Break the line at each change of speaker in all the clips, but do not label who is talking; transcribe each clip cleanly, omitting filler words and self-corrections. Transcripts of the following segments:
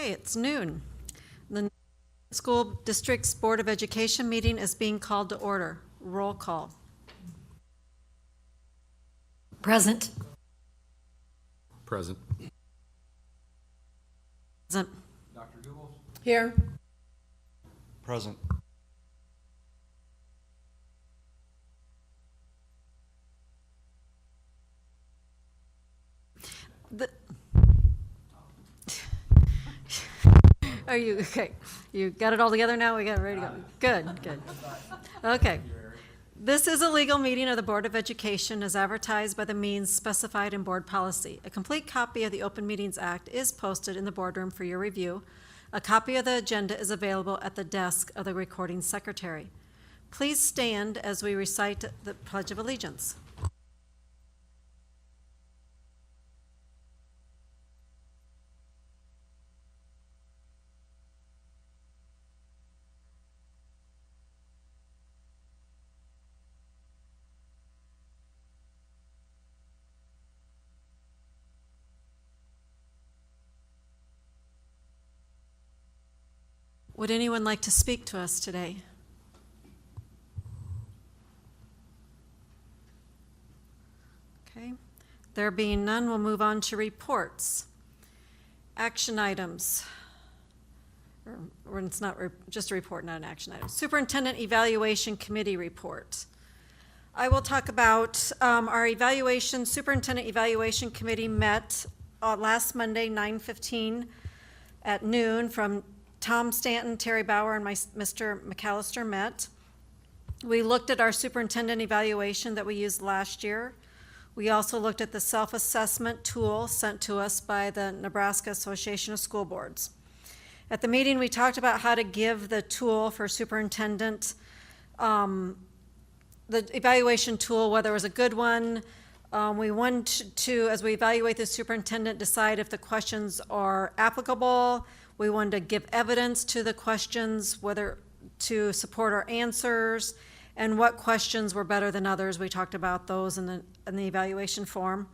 Okay, it's noon. The School District's Board of Education meeting is being called to order. Roll call.
Present.
Present.
Present.
Dr. Googles?
Here.
Present.
Are you, okay, you got it all together now? We got it ready to go. Good, good. Okay. This is a legal meeting of the Board of Education as advertised by the means specified in board policy. A complete copy of the Open Meetings Act is posted in the boardroom for your review. A copy of the agenda is available at the desk of the recording secretary. Please stand as we recite the Pledge of Allegiance. Would anyone like to speak to us today? Okay. There being none, we'll move on to reports. Action items. Or it's not just a report, not an action item. Superintendent Evaluation Committee report. I will talk about our Superintendent Evaluation Committee met last Monday, 9:15 at noon from Tom Stanton, Terry Bauer, and Mr. McAllister met. We looked at our superintendent evaluation that we used last year. We also looked at the self-assessment tool sent to us by the Nebraska Association of School Boards. At the meeting, we talked about how to give the tool for superintendent, the evaluation tool, whether it was a good one. We want to, as we evaluate the superintendent, decide if the questions are applicable. We wanted to give evidence to the questions, whether to support our answers, and what questions were better than others. We talked about those in the evaluation form.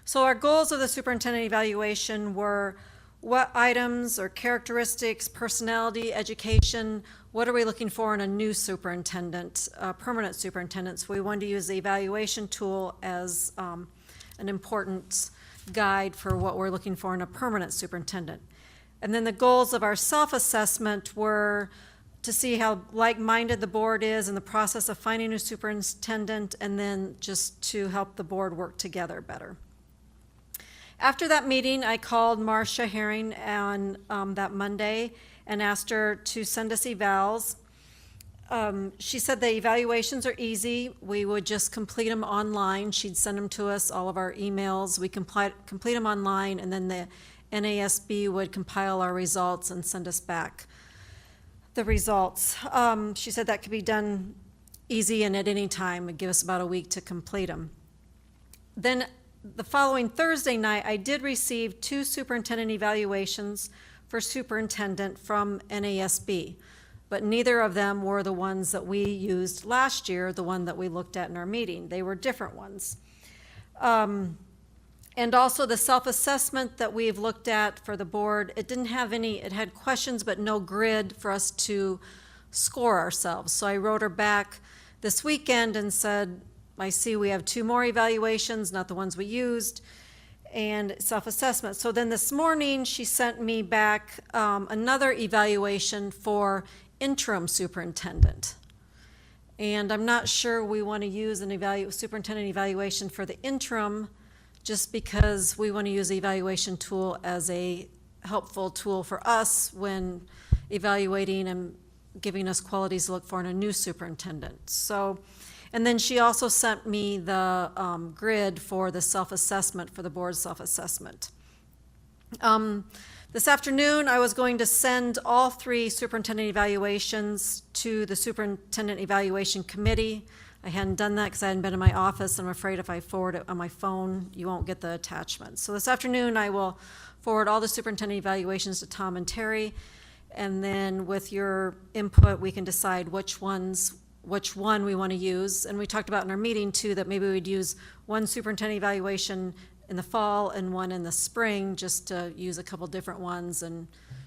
So our goals of the superintendent evaluation were what items or characteristics, personality, education, what are we looking for in a new superintendent, permanent superintendent. So we wanted to use the evaluation tool as an important guide for what we're looking for in a permanent superintendent. And then the goals of our self-assessment were to see how like-minded the board is in the process of finding a superintendent, and then just to help the board work together better. After that meeting, I called Marcia Herring on that Monday and asked her to send us evals. She said the evaluations are easy. We would just complete them online. She'd send them to us, all of our emails. We complete them online, and then the NASB would compile our results and send us back the results. She said that could be done easy and at any time. It'd give us about a week to complete them. Then the following Thursday night, I did receive 2 superintendent evaluations for superintendent from NASB, but neither of them were the ones that we used last year, the one that we looked at in our meeting. They were different ones. And also the self-assessment that we've looked at for the board, it didn't have any, it had questions but no grid for us to score ourselves. So I wrote her back this weekend and said, I see we have 2 more evaluations, not the ones we used, and self-assessment. So then this morning she sent me back another evaluation for interim superintendent. And I'm not sure we want to use an superintendent evaluation for the interim, just because we want to use the evaluation tool as a helpful tool for us when evaluating and giving us qualities to look for in a new superintendent. So, and then she also sent me the grid for the self-assessment, for the board's self-assessment. This afternoon, I was going to send all 3 superintendent evaluations to the Superintendent Evaluation Committee. I hadn't done that because I hadn't been in my office. I'm afraid if I forward it on my phone, you won't get the attachment. So this afternoon, I will forward all the superintendent evaluations to Tom and Terry, and then with your input, we can decide which one we want to use. And we talked about in our meeting, too, that maybe we'd use one superintendent evaluation in the fall and one in the spring, just to use a couple different ones and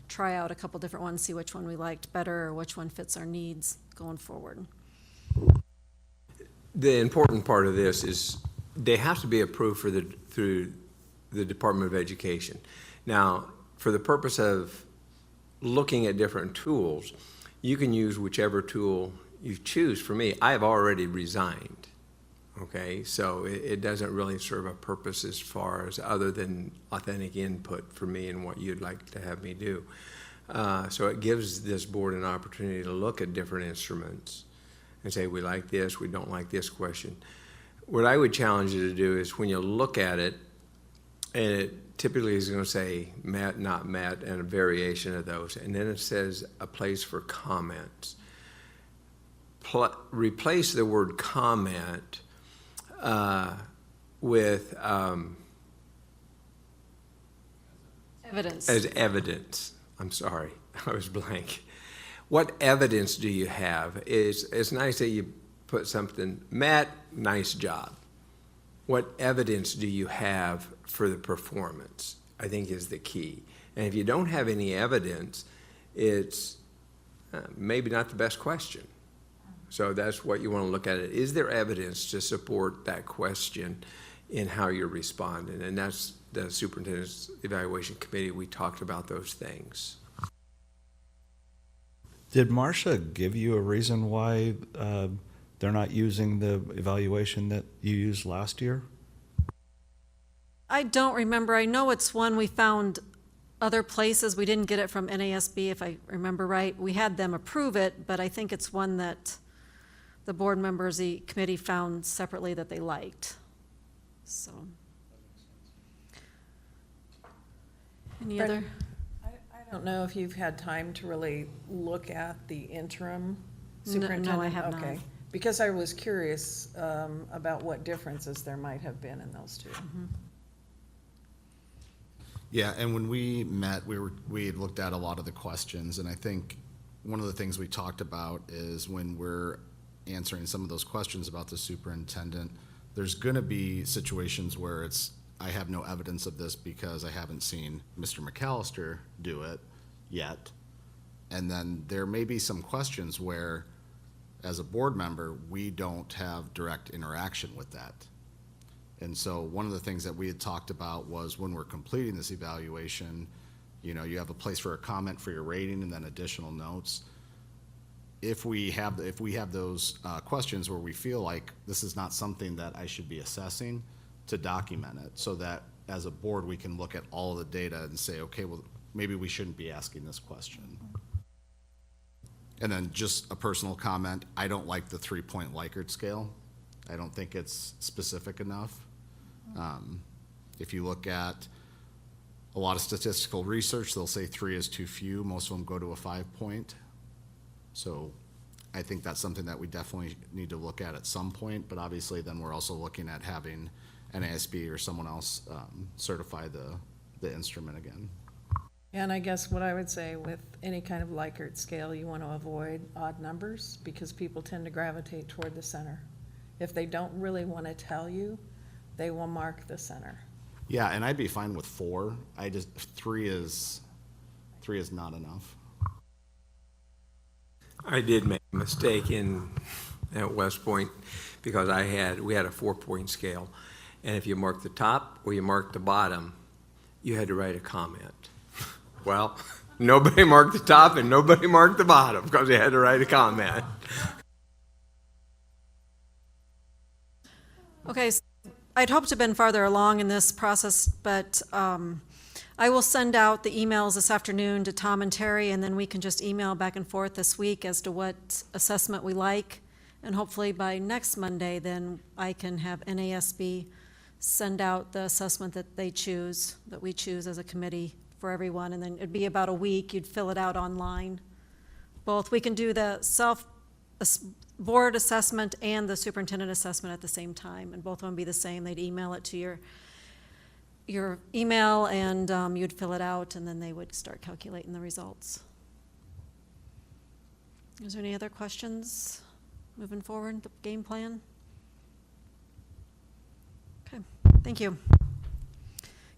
try out a couple different ones, see which one we liked better or which one fits our needs going forward.
The important part of this is they have to be approved through the Department of Education. Now, for the purpose of looking at different tools, you can use whichever tool you choose. For me, I have already resigned, okay? So it doesn't really serve a purpose as far as other than authentic input for me and what you'd like to have me do. So it gives this board an opportunity to look at different instruments and say, we like this, we don't like this question. What I would challenge you to do is when you look at it, and it typically is going to say met, not met, and a variation of those, and then it says a place for comments. Replace the word comment with
Evidence.
as evidence. I'm sorry, I was blank. What evidence do you have? It's nice that you put something, Matt, nice job. What evidence do you have for the performance, I think is the key. And if you don't have any evidence, it's maybe not the best question. So that's what you want to look at it. Is there evidence to support that question in how you're responding? And that's the Superintendent's Evaluation Committee. We talked about those things.
Did Marcia give you a reason why they're not using the evaluation that you used last year?
I don't remember. I know it's one we found other places. We didn't get it from NASB, if I remember right. We had them approve it, but I think it's one that the board members, the committee found separately that they liked. So. Any other?
I don't know if you've had time to really look at the interim
No,
superintendent.
I have not.
Okay, because I was curious about what differences there might have been in those two.
Yeah, and when we met, we had looked at a lot of the questions, and I think one of the things we talked about is when we're answering some of those questions about the superintendent, there's going to be situations where it's, I have no evidence of this because I haven't seen Mr. McAllister do it yet. And then there may be some questions where, as a board member, we don't have direct interaction with that. And so one of the things that we had talked about was when we're completing this evaluation, you know, you have a place for a comment for your rating and then additional notes. If we have those questions where we feel like this is not something that I should be assessing, to document it so that as a board we can look at all of the data and say, okay, well, maybe we shouldn't be asking this question. And then just a personal comment, I don't like the 3-point Likert scale. I don't think it's specific enough. If you look at a lot of statistical research, they'll say 3 is too few. Most of them go to a 5-point. So I think that's something that we definitely need to look at some point, but obviously then we're also looking at having NASB or someone else certify the instrument again.
And I guess what I would say with any kind of Likert scale, you want to avoid odd numbers because people tend to gravitate toward the center. If they don't really want to tell you, they will mark the center.
Yeah, and I'd be fine with 4. 3 is not enough.
I did make a mistake at West Point because we had a 4-point scale. And if you mark the top or you mark the bottom, you had to write a comment. Well, nobody marked the top and nobody marked the bottom because they had to write a comment.
Okay, so I'd hoped to have been farther along in this process, but I will send out the emails this afternoon to Tom and Terry, and then we can just email back and forth this week as to what assessment we like. And hopefully by next Monday, then I can have NASB send out the assessment that they choose, that we choose as a committee for everyone, and then it'd be about a week. You'd fill it out online. Both, we can do the board assessment and the superintendent assessment at the same time, and both of them be the same. They'd email it to your email, and you'd fill it out, and then they would start calculating the results. Is there any other questions moving forward, the game plan? Okay, thank you.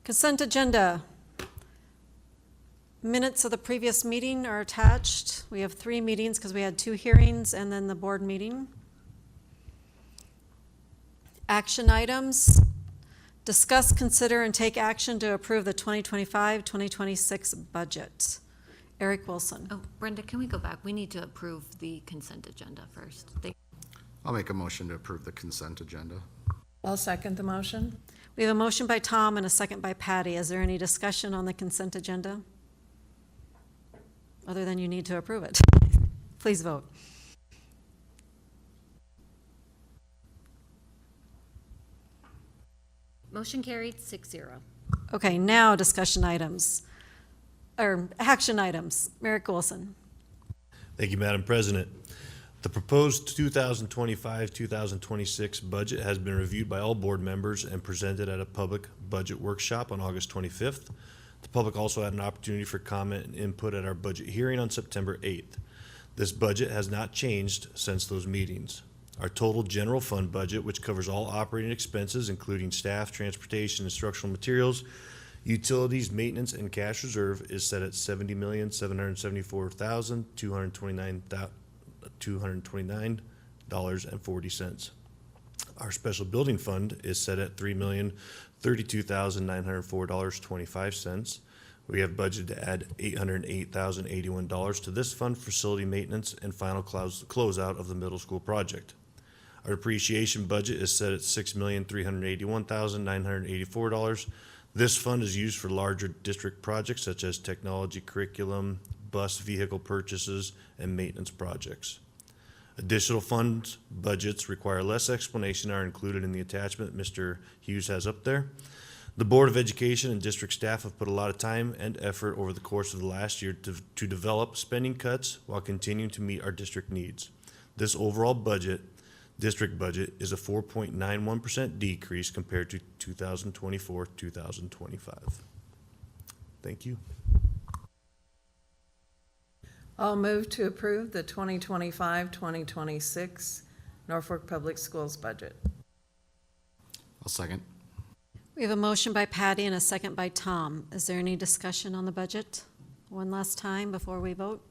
Consent agenda. Minutes of the previous meeting are attached. We have 3 meetings because we had 2 hearings and then the board meeting. Action items. Discuss, consider, and take action to approve the 2025-2026 budget. Eric Wilson.
Oh, Brenda, can we go back? We need to approve the consent agenda first.
I'll make a motion to approve the consent agenda.
I'll second the motion.
We have a motion by Tom and a second by Patty. Is there any discussion on the consent agenda? Other than you need to approve it. Please vote.
Motion carried 6-0.
Okay, now discussion items, or action items. Eric Wilson.
Thank you, Madam President. The proposed 2025-2026 budget has been reviewed by all board members and presented at a public budget workshop on August 25th. The public also had an opportunity for comment and input at our budget hearing on September 8th. This budget has not changed since those meetings. Our total general fund budget, which covers all operating expenses, including staff, transportation, instructional materials, utilities, maintenance, and cash reserve, is set at $70,774,229.40. Our special building fund is set at $3,032,904.25. We have budgeted to add $808,081 to this fund for facility maintenance and final closeout of the middle school project. Our depreciation budget is set at $6,381,984. This fund is used for larger district projects such as technology, curriculum, bus vehicle purchases, and maintenance projects. Additional fund budgets require less explanation are included in the attachment Mr. Hughes has up there. The Board of Education and district staff have put a lot of time and effort over the course of the last year to develop spending cuts while continuing to meet our district needs. This overall district budget is a 4.91% decrease compared to 2024-2025. Thank you.
I'll move to approve the 2025-2026 Norfolk Public Schools budget.
I'll second.
We have a motion by Patty and a second by Tom. Is there any discussion on the budget? One last time before we vote.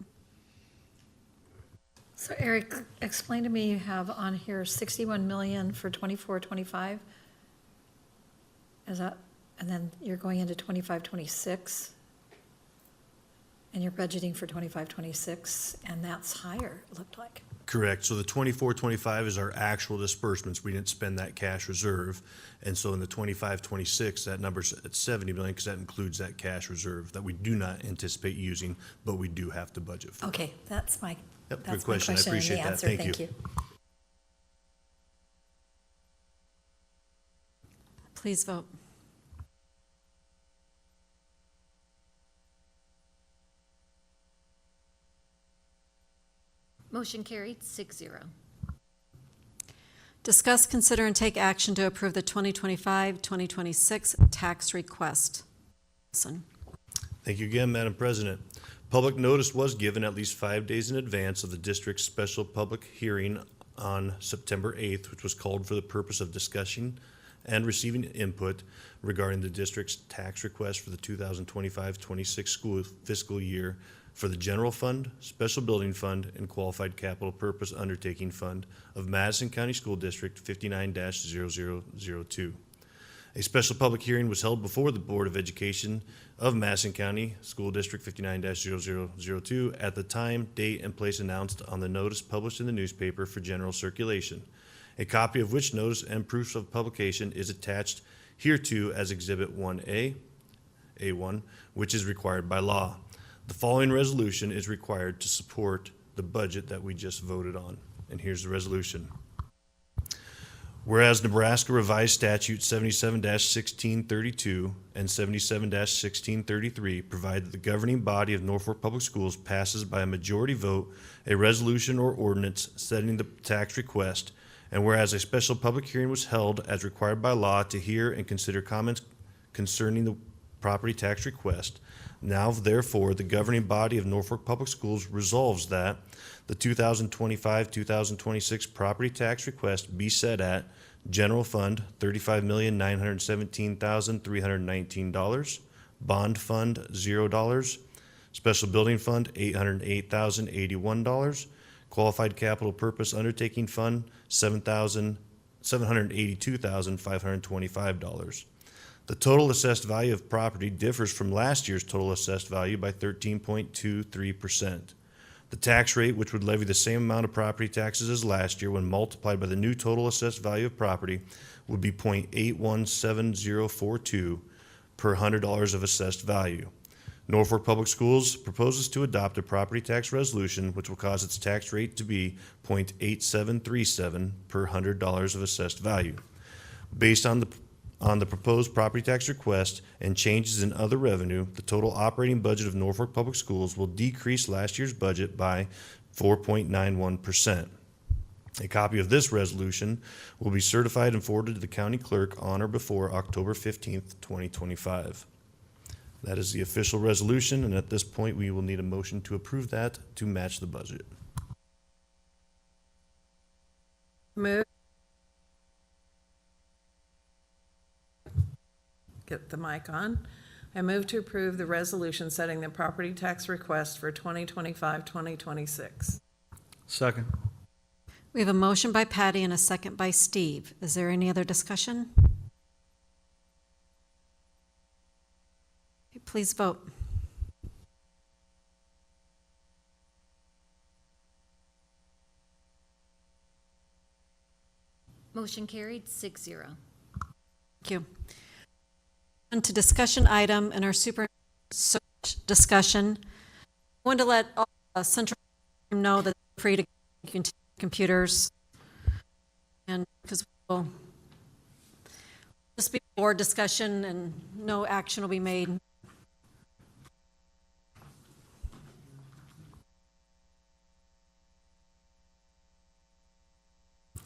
So Eric, explain to me, you have on here 61 million for 24-25. Is that, and then you're going into 25-26, and you're budgeting for 25-26, and that's higher, it looked like.
Correct. So the 24-25 is our actual disbursements. We didn't spend that cash reserve. And so in the 25-26, that number's at 70 million because that includes that cash reserve that we do not anticipate using, but we do have to budget for.
Okay, that's my,
Yep,
that's
good
my
question. I
question and the
appreciate that.
answer.
Thank you.
Please vote.
Motion carried 6-0.
Discuss, consider, and take action to approve the 2025-2026 tax request. Wilson.
Thank you again, Madam President. Public notice was given at least 5 days in advance of the district's special public hearing on September 8th, which was called for the purpose of discussing and receiving input regarding the district's tax request for the 2025-26 school fiscal year for the general fund, special building fund, and qualified capital purpose undertaking fund of Madison County School District 59-0002. A special public hearing was held before the Board of Education of Madison County School District 59-0002 at the time, date, and place announced on the notice published in the newspaper for general circulation, a copy of which notice and proof of publication is attached hereto as Exhibit 1A, A1, which is required by law. The following resolution is required to support the budget that we just voted on, and here's the resolution. Whereas Nebraska Revised Statute 77-1632 and 77-1633 provide that the governing body of Norfolk Public Schools passes by a majority vote a resolution or ordinance setting the tax request, and whereas a special public hearing was held as required by law to hear and consider comments concerning the property tax request, now therefore the governing body of Norfolk Public Schools resolves that the 2025-2026 property tax request be set at General Fund $35,917,319, Bond Fund $0, Special Building Fund, $808,081. Qualified Capital Purpose Undertaking Fund, $782,525. The total assessed value of property differs from last year's total assessed value by 13.23%. The tax rate, which would levy the same amount of property taxes as last year when multiplied by the new total assessed value of property, would be 0.817042 per $100 of assessed value. Norfolk Public Schools proposes to adopt a property tax resolution which will cause its tax rate to be 0.8737 per $100 of assessed value. Based on the proposed property tax request and changes in other revenue, the total operating budget of Norfolk Public Schools will decrease last year's budget by 4.91%. A copy of this resolution will be certified and forwarded to the county clerk on or before October 15th, 2025. That is the official resolution, and at this point, we will need a motion to approve that to match the budget.
Move. Get the mic on. I move to approve the resolution setting the property tax request for 2025-2026.
Second.
We have a motion by Patty and a second by Steve. Is there any other discussion? Okay, please vote.
Motion carried, 6-0.
Thank you. On to discussion item in our super search discussion. I want to let all central know that they're free to continue computers, and because we'll just be board discussion and no action will be made.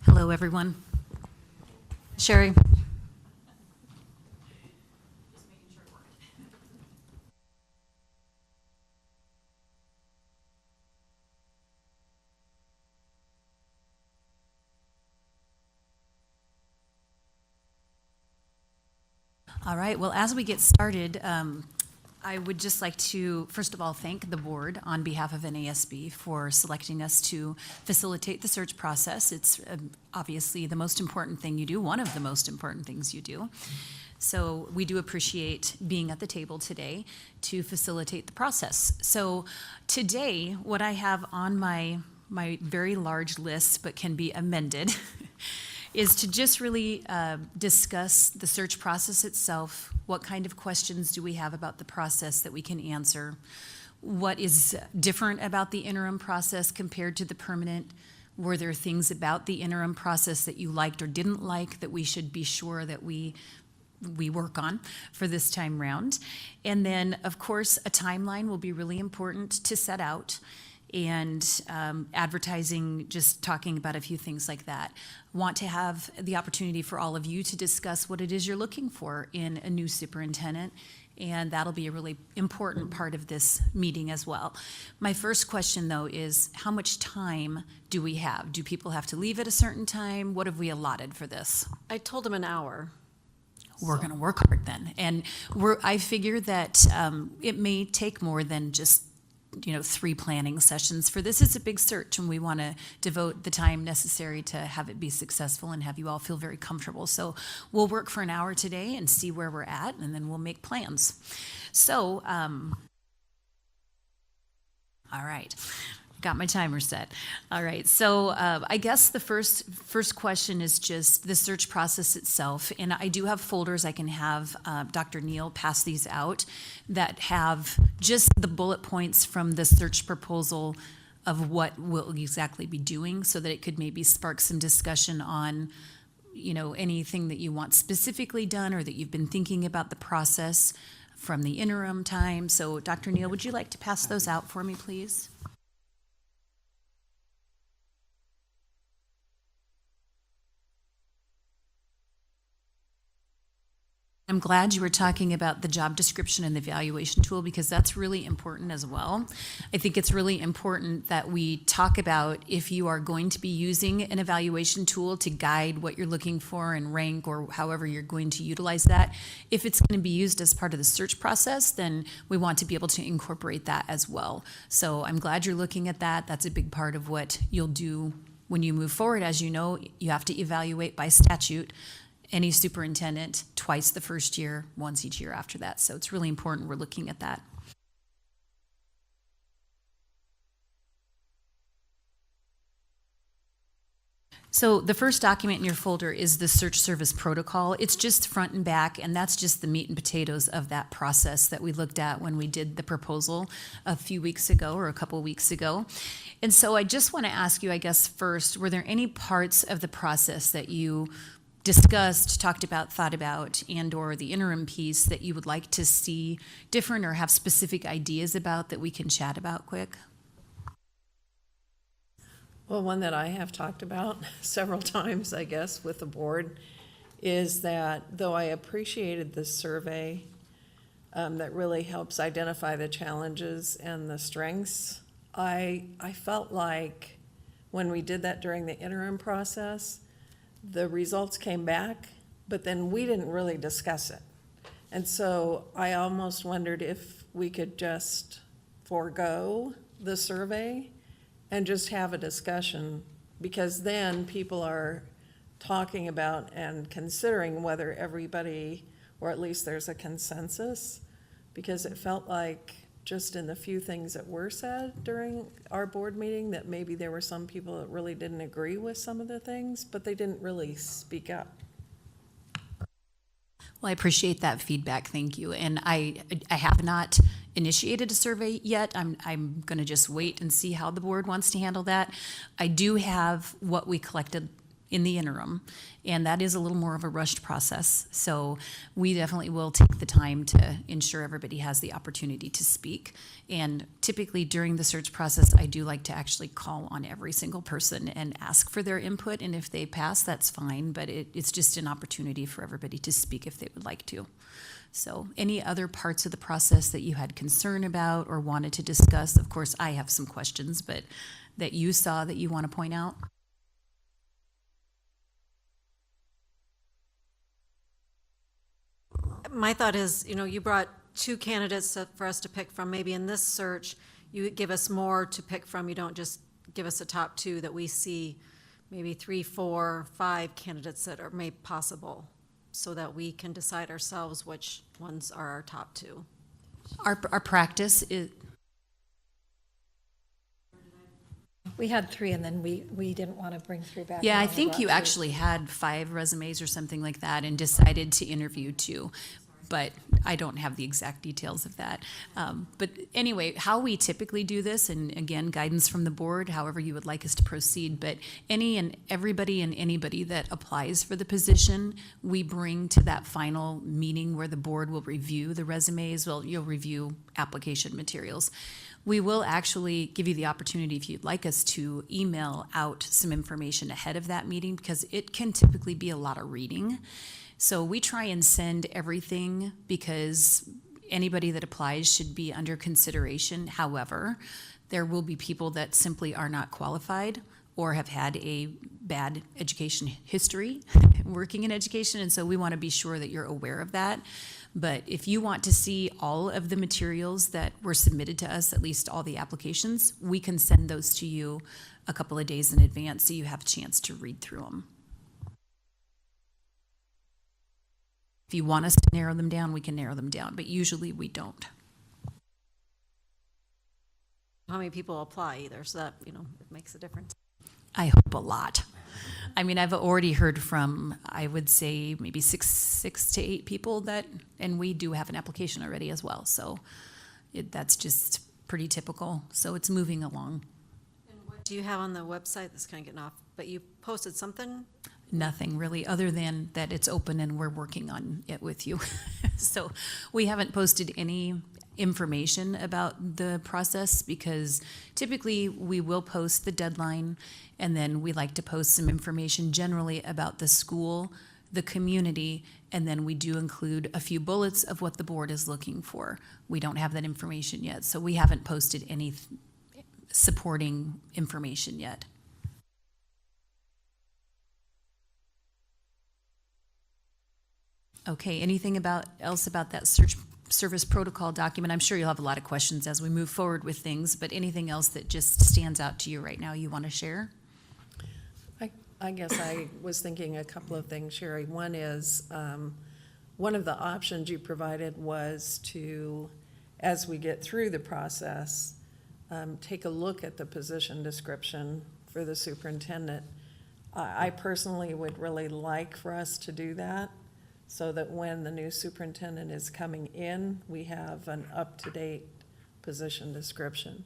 Hello, everyone.
Sherry?
All right, well, as we get started, I would just like to, first of all, thank the board on behalf of NASB for selecting us to facilitate the search process. It's obviously the most important thing you do, one of the most important things you do. So we do appreciate being at the table today to facilitate the process. So today, what I have on my very large list, but can be amended, is to just really discuss the search process itself. What kind of questions do we have about the process that we can answer? What is different about the interim process compared to the permanent? Were there things about the interim process that you liked or didn't like that we should be sure that we work on for this time round? And then, of course, a timeline will be really important to set out, and advertising, just talking about a few things like that. Want to have the opportunity for all of you to discuss what it is you're looking for in a new superintendent, and that'll be a really important part of this meeting as well. My first question, though, is how much time do we have? Do people have to leave at a certain time? What have we allotted for this?
I told him an hour.
We're going to work hard then. And I figure that it may take more than just 3 planning sessions for this. Is a big search, and we want to devote the time necessary to have it be successful and have you all feel very comfortable. So we'll work for an hour today and see where we're at, and then we'll make plans. So, all right. Got my timer set. All right, so I guess the first question is just the search process itself, and I do have folders I can have Dr. Neal pass these out that have just the bullet points from the search proposal of what we'll exactly be doing, so that it could maybe spark some discussion on anything that you want specifically done or that you've been thinking about the process from the interim time. So Dr. Neal, would you like to pass those out for me, please? I'm glad you were talking about the job description and the evaluation tool because that's really important as well. I think it's really important that we talk about if you are going to be using an evaluation tool to guide what you're looking for and rank or however you're going to utilize that. If it's going to be used as part of the search process, then we want to be able to incorporate that as well. So I'm glad you're looking at that. That's a big part of what you'll do when you move forward. As you know, you have to evaluate by statute any superintendent twice the first year, once each year after that. So it's really important we're looking at that. So the first document in your folder is the search service protocol. It's just front and back, and that's just the meat and potatoes of that process that we looked at when we did the proposal a few weeks ago or a couple weeks ago. And so I just want to ask you, I guess, first, were there any parts of the process that you discussed, talked about, thought about, and or the interim piece that you would like to see different or have specific ideas about that we can chat about quick?
Well, one that I have talked about several times, I guess, with the board is that though I appreciated this survey that really helps identify the challenges and the strengths, I felt like when we did that during the interim process, the results came back, but then we didn't really discuss it. And so I almost wondered if we could just forego the survey and just have a discussion, because then people are talking about and considering whether everybody, or at least there's a consensus, because it felt like just in the few things that were said during our board meeting that maybe there were some people that really didn't agree with some of the things, but they didn't really speak up.
Well, I appreciate that feedback, thank you. And I have not initiated a survey yet. I'm going to just wait and see how the board wants to handle that. I do have what we collected in the interim, and that is a little more of a rushed process. So we definitely will take the time to ensure everybody has the opportunity to speak. And typically during the search process, I do like to actually call on every single person and ask for their input. And if they pass, that's fine, but it's just an opportunity for everybody to speak if they would like to. So any other parts of the process that you had concern about or wanted to discuss? Of course, I have some questions, but that you saw that you want to point out?
My thought is, you brought 2 candidates for us to pick from. Maybe in this search, you give us more to pick from. You don't just give us a top 2 that we see, maybe 3, 4, 5 candidates that are made possible so that we can decide ourselves which ones are our top 2.
Our practice is,
We had 3 and then we didn't want to bring 3 back.
yeah, I
We only
think
brought
you
2.
actually had 5 resumes or something like that and decided to interview 2. But I don't have the exact details of that. But anyway, how we typically do this, and again, guidance from the board, however you would like us to proceed, but any and everybody and anybody that applies for the position, we bring to that final meeting where the board will review the resumes. Well, you'll review application materials. We will actually give you the opportunity, if you'd like us to, email out some information ahead of that meeting because it can typically be a lot of reading. So we try and send everything because anybody that applies should be under consideration. However, there will be people that simply are not qualified or have had a bad education history working in education, and so we want to be sure that you're aware of that. But if you want to see all of the materials that were submitted to us, at least all the applications, we can send those to you a couple of days in advance so you have a chance to read through them. If you want us to narrow them down, we can narrow them down, but usually we don't.
How many people apply either, so that, it makes a difference.
I hope a lot. I mean, I've already heard from, I would say, maybe six to 8 people that, and we do have an application already as well. So that's just pretty typical. So it's moving along.
And what do you have on the website? That's kind of getting off, but you posted something?
Nothing really, other than that it's open and we're working on it with you. So we haven't posted any information about the process because typically we will post the deadline and then we like to post some information generally about the school the community, and then we do include a few bullets of what the board is looking for. We don't have that information yet, so we haven't posted any supporting information yet. Okay, anything else about that search service protocol document? I'm sure you'll have a lot of questions as we move forward with things, but anything else that just stands out to you right now you want to share?
I guess I was thinking a couple of things, Sherry. One is, one of the options you provided was to, as we get through the process, take a look at the position description for the superintendent. I personally would really like for us to do that, so that when the new superintendent is coming in, we have an up-to-date position description.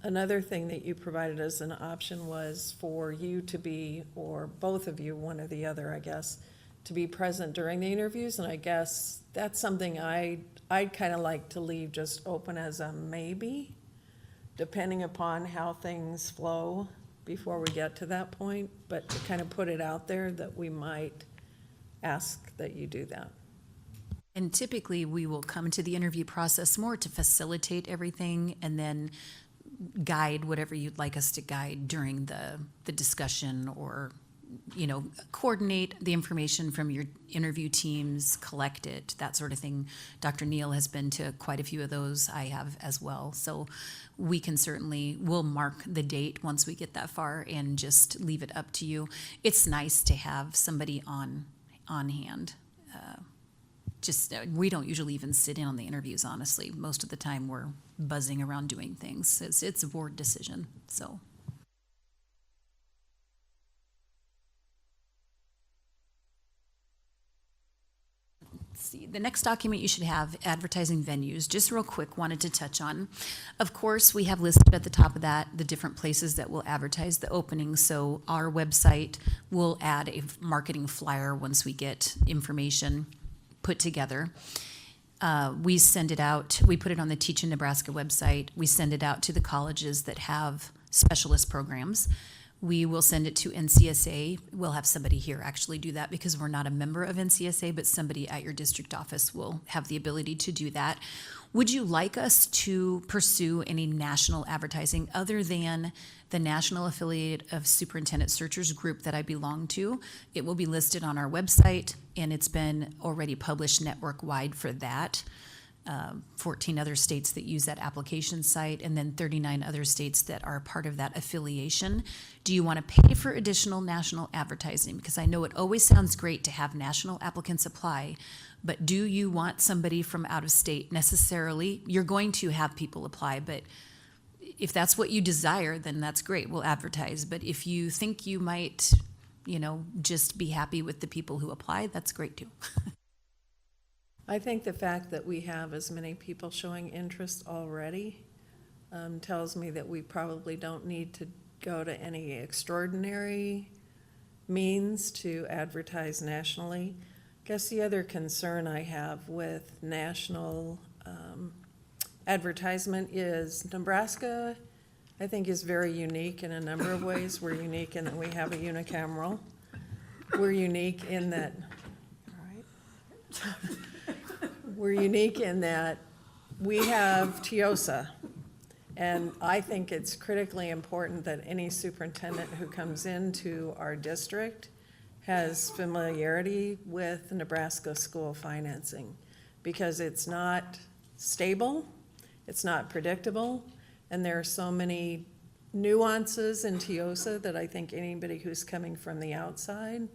Another thing that you provided as an option was for you to be, or both of you, one or the other, I guess, to be present during the interviews, and I guess that's something I'd kind of like to leave just open as a maybe, depending upon how things flow before we get to that point, but to kind of put it out there that we might ask that you do that.
And typically, we will come to the interview process more to facilitate everything and then guide whatever you'd like us to guide during the discussion, or, you know, coordinate the information from your interview teams, collect it, that sort of thing. Dr. Neal has been to quite a few of those. I have as well. So we can certainly, we'll mark the date once we get that far and just leave it up to you. It's nice to have somebody on hand. We don't usually even sit in on the interviews, honestly. Most of the time, we're buzzing around doing things. It's a board decision, so. Let's see, the next document you should have, advertising venues, just real quick, wanted to touch on. Of course, we have listed at the top of that the different places that will advertise the opening, so our website will add a marketing flyer once we get information put together. We send it out, we put it on the Teach in Nebraska website, we send it out to the colleges that have specialist programs. We will send it to NCSA. We'll have somebody here actually do that because we're not a member of NCSA, but somebody at your district office will have the ability to do that. Would you like us to pursue any national advertising other than the National Affiliate of Superintendent Searchers group that I belong to? It will be listed on our website, and it's been already published network-wide for that. 14 other states that use that application site, and then 39 other states that are part of that affiliation. Do you want to pay for additional national advertising? Because I know it always sounds great to have national applicants apply, but do you want somebody from out of state necessarily? You're going to have people apply, but if that's what you desire, then that's great, we'll advertise. But if you think you might, just be happy with the people who apply, that's great too.
I think the fact that we have as many people showing interest already tells me that we probably don't need to go to any extraordinary means to advertise nationally. I guess the other concern I have with national advertisement is Nebraska, I think, is very unique in a number of ways. We're unique in that we have a unicameral. We're unique in that, all right. We're unique in that we have TIOSA, and I think it's critically important that any superintendent who comes into our district has familiarity with Nebraska school financing, because it's not stable, it's not predictable, and there are so many nuances in TIOSA that I think anybody who's coming from the outside,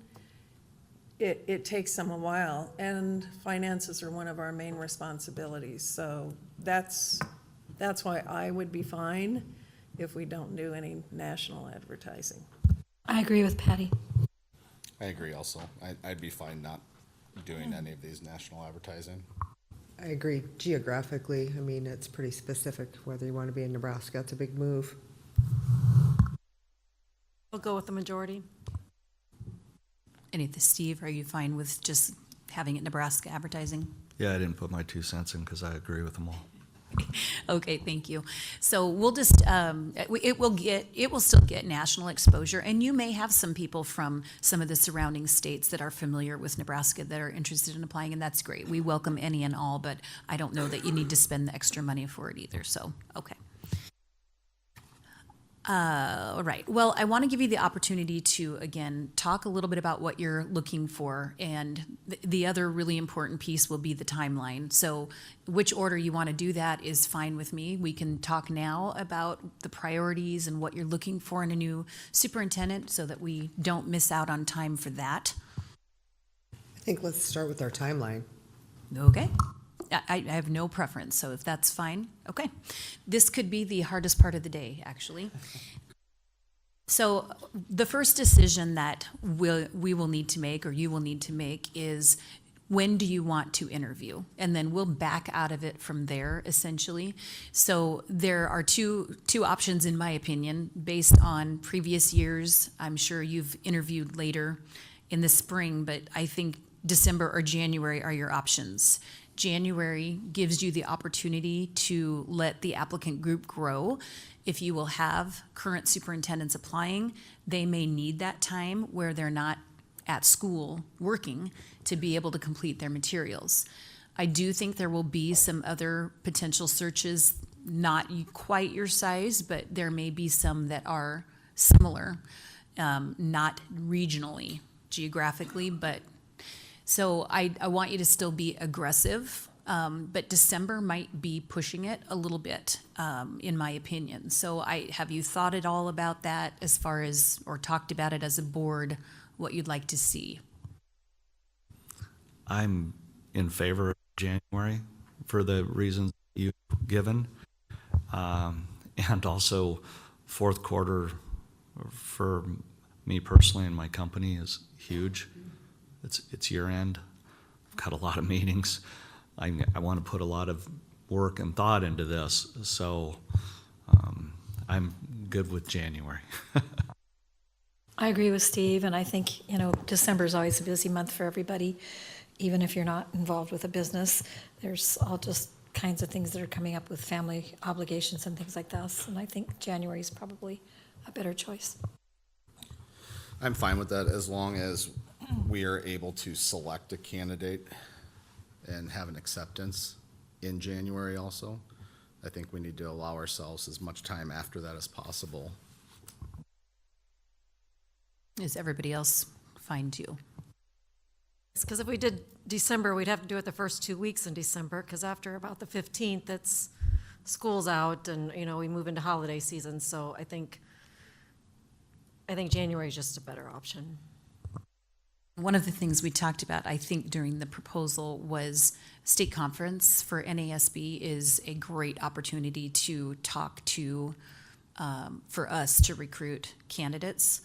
it takes them a while, and finances are one of our main responsibilities. So that's why I would be fine if we don't do any national advertising.
I agree with Patty.
I agree also. I'd be fine not doing any of these national advertising.
I agree. Geographically, it's pretty specific whether you want to be in Nebraska. It's a big move.
I'll go with the majority.
And Steve, are you fine with just having it Nebraska advertising?
Yeah, I didn't put my 2 cents in because I agree with them all.
Okay, thank you. So we'll just, it will still get national exposure, and you may have some people from some of the surrounding states that are familiar with Nebraska that are interested in applying, and that's great. We welcome any and all, but I don't know that you need to spend the extra money for it either, so, okay. All right. Well, I want to give you the opportunity to, again, talk a little bit about what you're looking for. And the other really important piece will be the timeline. So which order you want to do that is fine with me. We can talk now about the priorities and what you're looking for in a new superintendent so that we don't miss out on time for that.
I think let's start with our timeline.
Okay. I have no preference, so if that's fine, okay. This could be the hardest part of the day, actually. So the first decision that we will need to make, or you will need to make, is when do you want to interview? And then we'll back out of it from there, essentially. So there are two options, in my opinion, based on previous years. I'm sure you've interviewed later in the spring, but I think December or January are your options. January gives you the opportunity to let the applicant group grow. If you will have current superintendents applying, they may need that time where they're not at school working to be able to complete their materials. I do think there will be some other potential searches, not quite your size, but there may be some that are similar, not regionally, geographically, but so I want you to still be aggressive, but December might be pushing it a little bit, in my opinion. So have you thought at all about that as far as, or talked about it as a board, what you'd like to see?
I'm in favor of January for the reasons you've given. And also fourth quarter for me personally and my company is huge. It's year end. I've got a lot of meetings. I want to put a lot of work and thought into this, so I'm good with January.
I agree with Steve, and I think, December is always a busy month for everybody, even if you're not involved with a business. There's all just kinds of things that are coming up with family obligations and things like this, and I think January is probably a better choice.
I'm fine with that as long as we are able to select a candidate and have an acceptance in January also. I think we need to allow ourselves as much time after that as possible.
Is everybody else fine too?
Because if we did December, we'd have to do it the first 2 weeks in December, because after about the 15th, it's school's out and, we move into holiday season. So I think January is just a better option.
One of the things we talked about, I think, during the proposal was state conference for NASB is a great opportunity to talk to, for us to recruit candidates.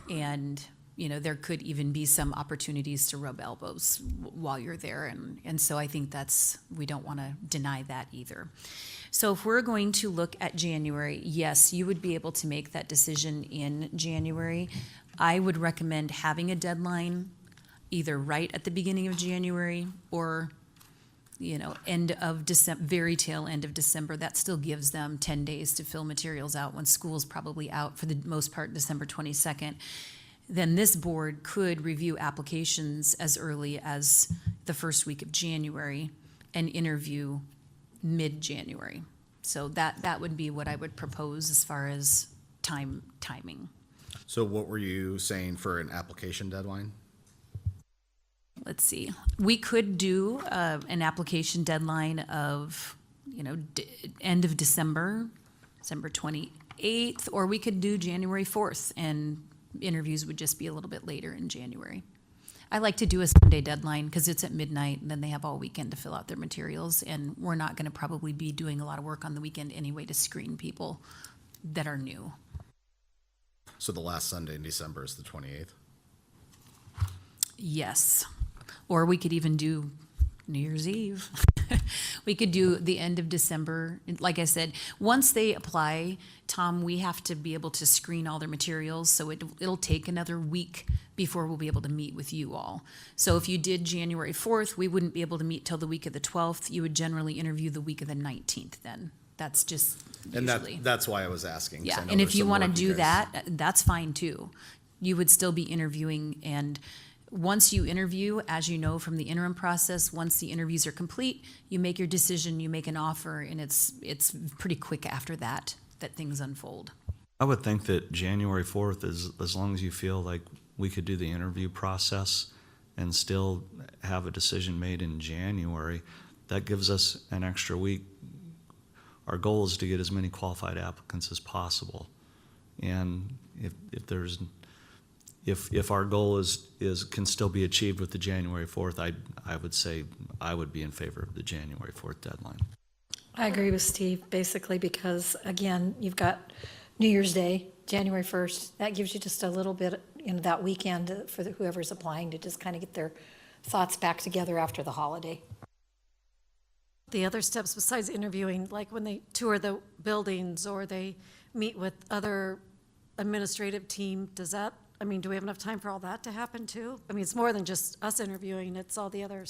And, there could even be some opportunities to rub elbows while you're there. And so I think we don't want to deny that either. So if we're going to look at January, yes, you would be able to make that decision in January. I would recommend having a deadline either right at the beginning of January or, end of December, very tail end of December. That still gives them 10 days to fill materials out when school's probably out for the most part December 22nd. Then this board could review applications as early as the first week of January and interview mid-January. So that would be what I would propose as far as timing.
So what were you saying for an application deadline?
Let's see. We could do an application deadline of, end of December 28th, or we could do January 4th, and interviews would just be a little bit later in January. I like to do a Sunday deadline because it's at midnight, and then they have all weekend to fill out their materials, and we're not going to probably be doing a lot of work on the weekend anyway to screen people that are new.
So the last Sunday in December is the 28th?
Yes. Or we could even do New Year's Eve. We could do the end of December. Like I said, once they apply, Tom, we have to be able to screen all their materials, so it'll take another week before we'll be able to meet with you all. So if you did January 4th, we wouldn't be able to meet till the week of the 12th. You would generally interview the week of the 19th then. That's just
And
usually.
that's why I was asking. 'cause I
Yeah,
know
and
there's
if you
some
want to
work
do
guys-
that, that's fine too. You would still be interviewing, and once you interview, as you know from the interim process, once the interviews are complete, you make your decision, you make an offer, and it's pretty quick after that things unfold.
I would think that January 4th is, as long as you feel like we could do the interview process and still have a decision made in January, that gives us an extra week. Our goal is to get as many qualified applicants as possible. And if our goal can still be achieved with the January 4th, I would say I would be in favor of the January 4th deadline.
I agree with Steve, basically, because, again, you've got New Year's Day, January 1st. That gives you just a little bit, that weekend for whoever's applying to just kind of get their thoughts back together after the holiday.
The other steps besides interviewing, like when they tour the buildings or they meet with other administrative team, do we have enough time for all that to happen too? I mean, it's more than just us interviewing, it's all the other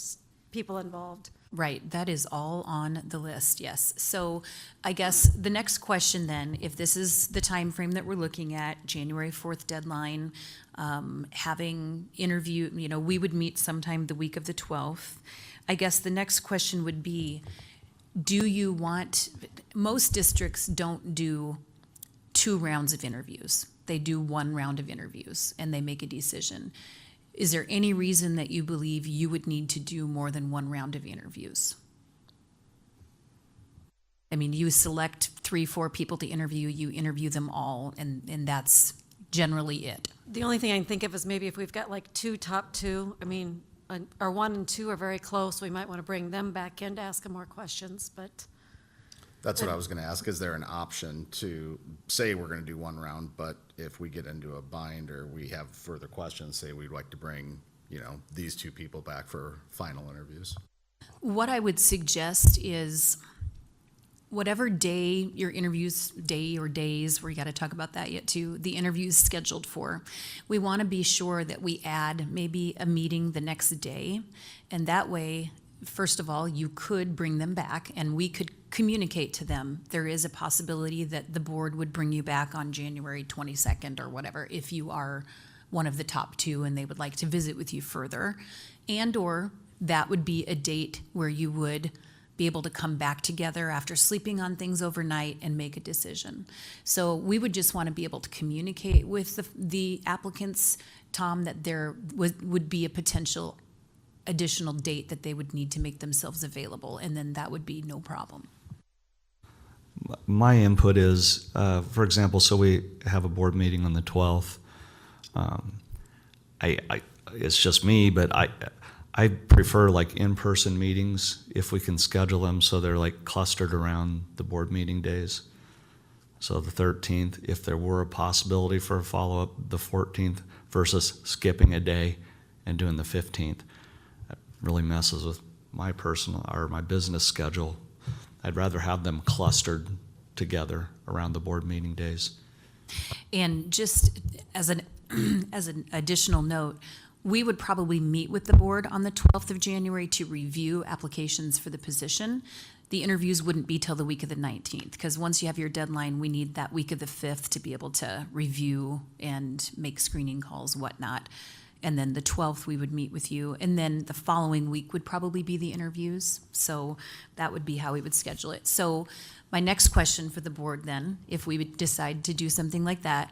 people involved.
Right, that is all on the list, yes. So I guess the next question then, if this is the time frame that we're looking at, January 4th deadline, having interview, we would meet sometime the week of the 12th. I guess the next question would be, most districts don't do 2 rounds of interviews. They do 1 round of interviews and they make a decision. Is there any reason that you believe you would need to do more than 1 round of interviews? I mean, you select 3-4 people to interview, you interview them all, and that's generally it.
The only thing I can think of is maybe if we've got like top 2, our 1 and 2 are very close, we might want to bring them back in to ask them more questions, but.
That's what I was gonna ask. Is there an option to say we're gonna do 1 round, but if we get into a bind or we have further questions, say we'd like to bring, these 2 people back for final interviews?
What I would suggest is whatever day your interviews, day or days, we got to talk about that yet too, the interview's scheduled for, we want to be sure that we add maybe a meeting the next day. And that way, first of all, you could bring them back and we could communicate to them. There is a possibility that the board would bring you back on January 22nd or whatever, if you are one of the top 2 and they would like to visit with you further. And/or that would be a date where you would be able to come back together after sleeping on things overnight and make a decision. So we would just want to be able to communicate with the applicants, Tom, that there would be a potential additional date that they would need to make themselves available, and then that would be no problem.
My input is, for example, so we have a board meeting on the 12th. It's just me, but I prefer like in-person meetings if we can schedule them so they're like clustered around the board meeting days. So the 13th, if there were a possibility for a follow-up, the 14th versus skipping a day and doing the 15th. That really messes with my my business schedule. I'd rather have them clustered together around the board meeting days.
And just as an additional note, we would probably meet with the board on the 12th of January to review applications for the position. The interviews wouldn't be till the week of the 19th, because once you have your deadline, we need that week of the 5th to be able to review and make screening calls, whatnot. And then the 12th, we would meet with you. And then the following week would probably be the interviews. So that would be how we would schedule it. So my next question for the board then, if we would decide to do something like that,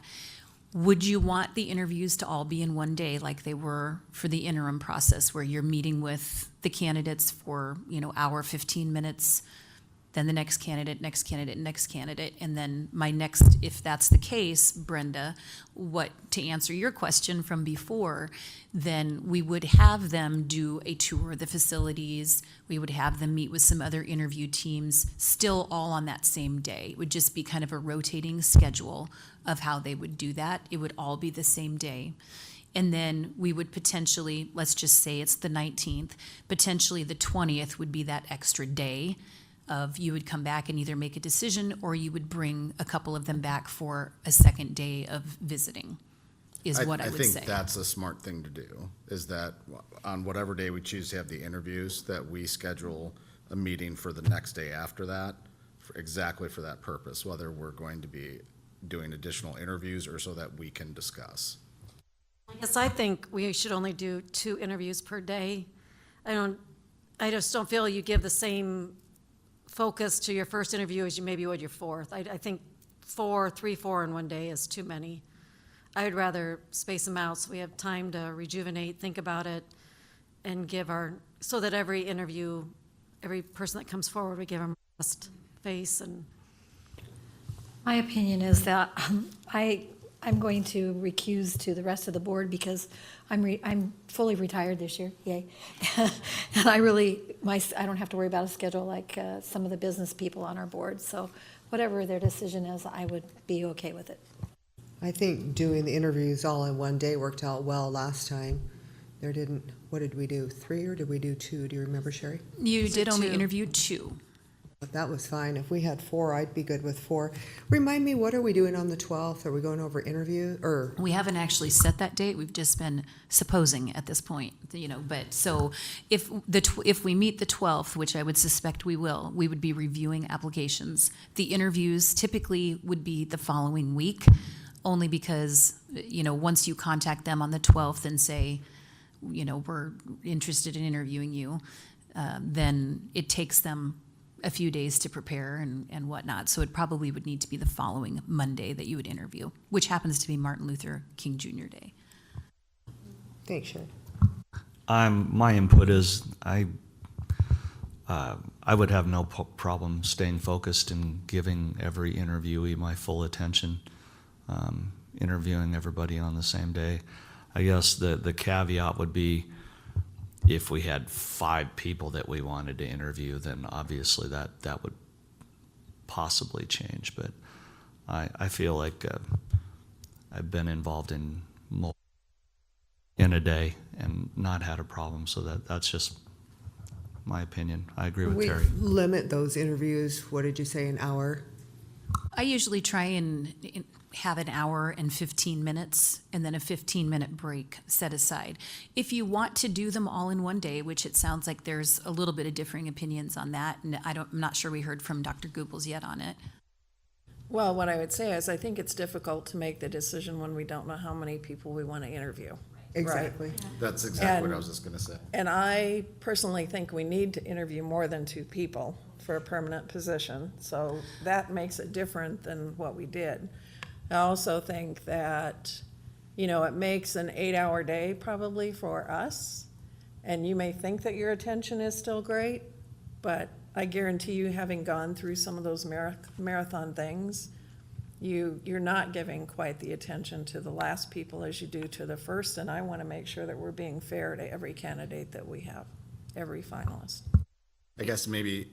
would you want the interviews to all be in one day like they were for the interim process, where you're meeting with the candidates for, hour, 15 minutes, then the next candidate, next candidate, next candidate, and then if that's the case, Brenda, to answer your question from before, then we would have them do a tour of the facilities, we would have them meet with some other interview teams, still all on that same day. It would just be kind of a rotating schedule of how they would do that. It would all be the same day. And then we would potentially, let's just say it's the 19th, potentially the 20th would be that extra day of you would come back and either make a decision or you would bring a couple of them back for a second day of visiting, is what I would say.
think that's a smart thing to do, is that on whatever day we choose to have the interviews, that we schedule a meeting for the next day after that, exactly for that purpose, whether we're going to be doing additional interviews or so that we can discuss.
Yes, I think we should only do 2 interviews per day. I just don't feel you give the same focus to your first interview as you maybe would your fourth. I think 3, 4 in one day is too many. I would rather space them out so we have time to rejuvenate, think about it, and so that every interview, every person that comes forward, we give them best face and.
My opinion is that I'm going to recuse to the rest of the board because I'm fully retired this year, yay. And I don't have to worry about a schedule like some of the business people on our board. So whatever their decision is, I would be okay with it.
I think doing the interviews all in one day worked out well last time. What did we do, 3 or did we do 2? Do you remember, Sherry?
You did only
2.
interview 2.
But that was fine. If we had 4, I'd be good with 4. Remind me, what are we doing on the 12th? Are we going over interview, or?
We haven't actually set that date. We've just been supposing at this point, but so if we meet the 12th, which I would suspect we will, we would be reviewing applications. The interviews typically would be the following week, only because, once you contact them on the 12th and say, we're interested in interviewing you, then it takes them a few days to prepare and whatnot. So it probably would need to be the following Monday that you would interview, which happens to be Martin Luther King Jr. Day.
Thanks, Sherry.
My input is I would have no problem staying focused and giving every interviewee my full attention, interviewing everybody on the same day. I guess the caveat would be if we had 5 people that we wanted to interview, then obviously that would possibly change. But I feel like I've been involved in a day and not had a problem. So that's just my opinion. I agree with
We
Terry.
limit those interviews, what did you say, an hour?
I usually try and have an hour and 15 minutes and then a 15-minute break set aside. If you want to do them all in one day, which it sounds like there's a little bit of differing opinions on that, and I'm not sure we heard from Dr. Goebbels yet on it.
Well, what I would say is I think it's difficult to make the decision when we don't know how many people we want to interview.
Exactly.
That's exactly what I
And-
was just gonna say.
And I personally think we need to interview more than 2 people for a permanent position. So that makes it different than what we did. I also think that, it makes an 8-hour day probably for us. And you may think that your attention is still great, but I guarantee you, having gone through some of those marathon things, you're not giving quite the attention to the last people as you do to the first. And I want to make sure that we're being fair to every candidate that we have, every finalist.
I guess maybe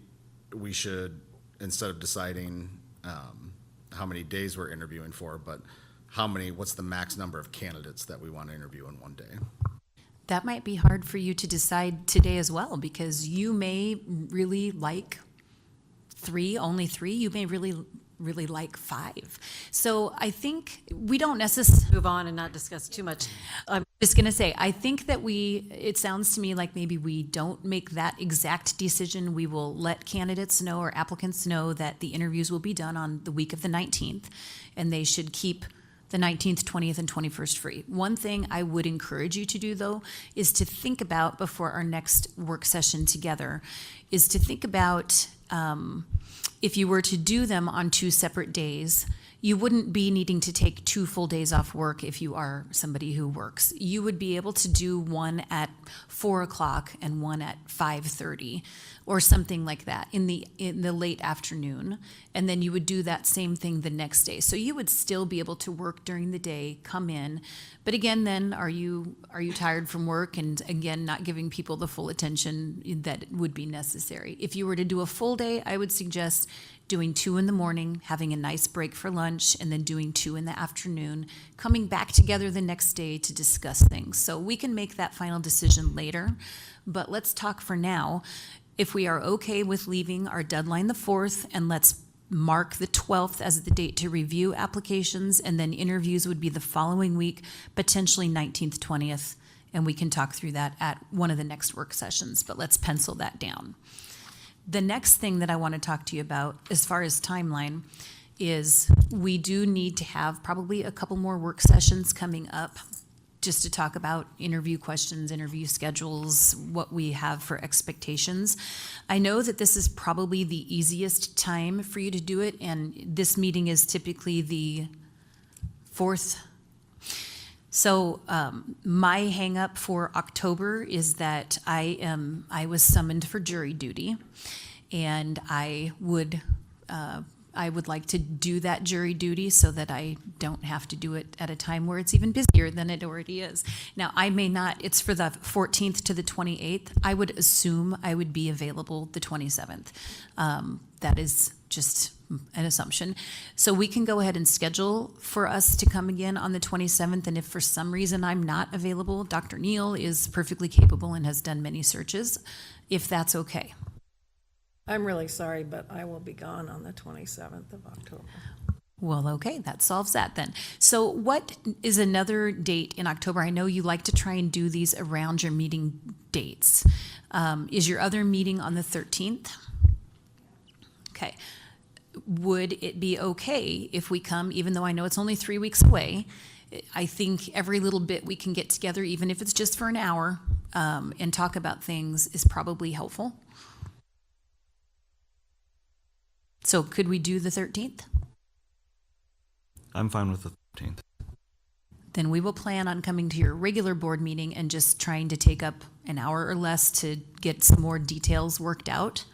we should, instead of deciding how many days we're interviewing for, but what's the max number of candidates that we want to interview in one day?
That might be hard for you to decide today as well, because you may really like 3, only 3. You may really like 5. So I think we don't necessarily
Move on and not discuss too much.
just going to say, I think that it sounds to me like maybe we don't make that exact decision. We will let candidates know or applicants know that the interviews will be done on the week of the 19th, and they should keep the 19th, 20th, and 21st free. One thing I would encourage you to do, though, is to think about, before our next work session together, is to think about if you were to do them on 2 separate days, you wouldn't be needing to take 2 full days off work if you are somebody who works. You would be able to do one at 4 o'clock and one at 5:30 or something like that in the late afternoon. And then you would do that same thing the next day. So you would still be able to work during the day, come in. But again, then are you tired from work? And again, not giving people the full attention that would be necessary. If you were to do a full day, I would suggest doing 2 in the morning, having a nice break for lunch, lunch and then doing 2 in the afternoon, coming back together the next day to discuss things. So we can make that final decision later, but let's talk for now. If we are okay with leaving our deadline the 4th, and let's mark the 12th as the date to review applications, and then interviews would be the following week, potentially 19th, 20th, and we can talk through that at one of the next work sessions, but let's pencil that down. The next thing that I want to talk to you about, as far as timeline, is we do need to have probably a couple more work sessions coming up just to talk about interview questions, interview schedules, what we have for expectations. I know that this is probably the easiest time for you to do it, and this meeting is typically the 4th. So my hang-up for October is that I was summoned for jury duty, and I would like to do that jury duty so that I don't have to do it at a time where it's even busier than it already is. Now, I may not, it's for the 14th to the 28th. I would assume I would be available the 27th. That is just an assumption. So we can go ahead and schedule for us to come again on the 27th, and if for some reason I'm not available, Dr. Neal is perfectly capable and has done many searches, if that's okay.
I'm really sorry, but I will be gone on the 27th of October.
Well, okay, that solves that then. So what is another date in October? I know you like to try and do these around your meeting dates. Is your other meeting on the 13th? Okay. Would it be okay if we come, even though I know it's only 3 weeks away? I think every little bit we can get together, even if it's just for an hour, and talk about things is probably helpful. So could we do the 13th?
I'm fine with the 13th.
Then we will plan on coming to your regular board meeting and just trying to take up an hour or less to get some more details worked out.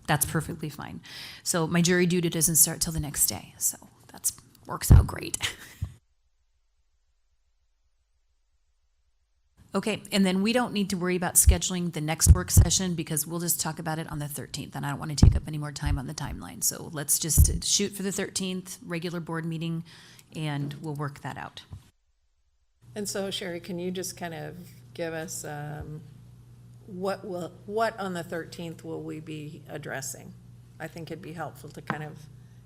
That's perfectly fine. So my jury duty doesn't start till the next day, so that works out great. Okay, and then we don't need to worry about scheduling the next work session because we'll just talk about it on the 13th, and I don't want to take up any more time on the timeline. So let's just shoot for the 13th, regular board meeting, and we'll work that out.
And so Sherry, can you just kind of give us, what on the 13th will we be addressing? I think it'd be helpful to kind of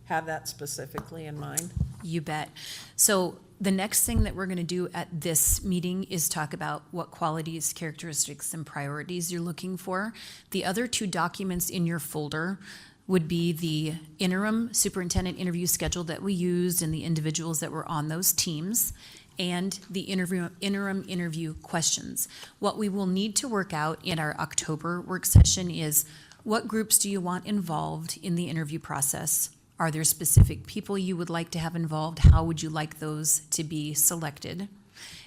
have that specifically in mind.
You bet. So the next thing that we're going to do at this meeting is talk about what qualities, characteristics, and priorities you're looking for. The other 2 documents in your folder would be the interim superintendent interview schedule that we used and the individuals that were on those teams, and the interim interview questions. What we will need to work out in our October work session is what groups do you want involved in the interview process? Are there specific people you would like to have involved? How would you like those to be selected?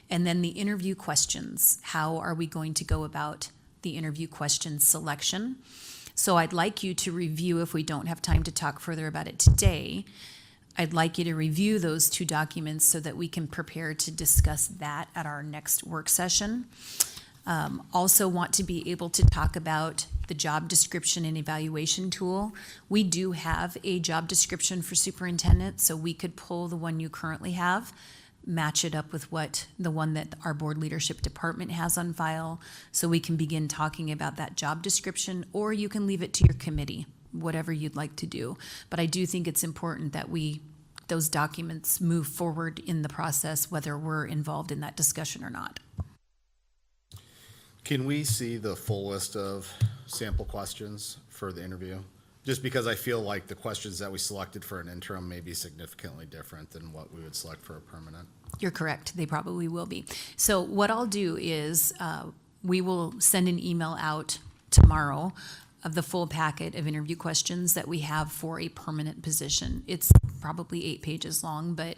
And then the interview questions. How are we going to go about the interview question selection? So I'd like you to review, if we don't have time to talk further about it today, I'd like you to review those 2 documents so that we can prepare to discuss that at our next work session. Also want to be able to talk about the job description and evaluation tool. We do have a job description for superintendent, so we could pull the one you currently have, match it up with what the one that our board leadership department has on file, so we can begin talking about that job description, or you can leave it to your committee, whatever you'd like to do. But I do think it's important that those documents move forward in the process, whether we're involved in that discussion or not.
Can we see the full list of sample questions for the interview? Just because I feel like the questions that we selected for an interim may be significantly different than what we would select for a permanent.
You're correct. They probably will be. So what I'll do is we will send an email out tomorrow of the full packet of interview questions that we have for a permanent position. It's probably 8 pages long, but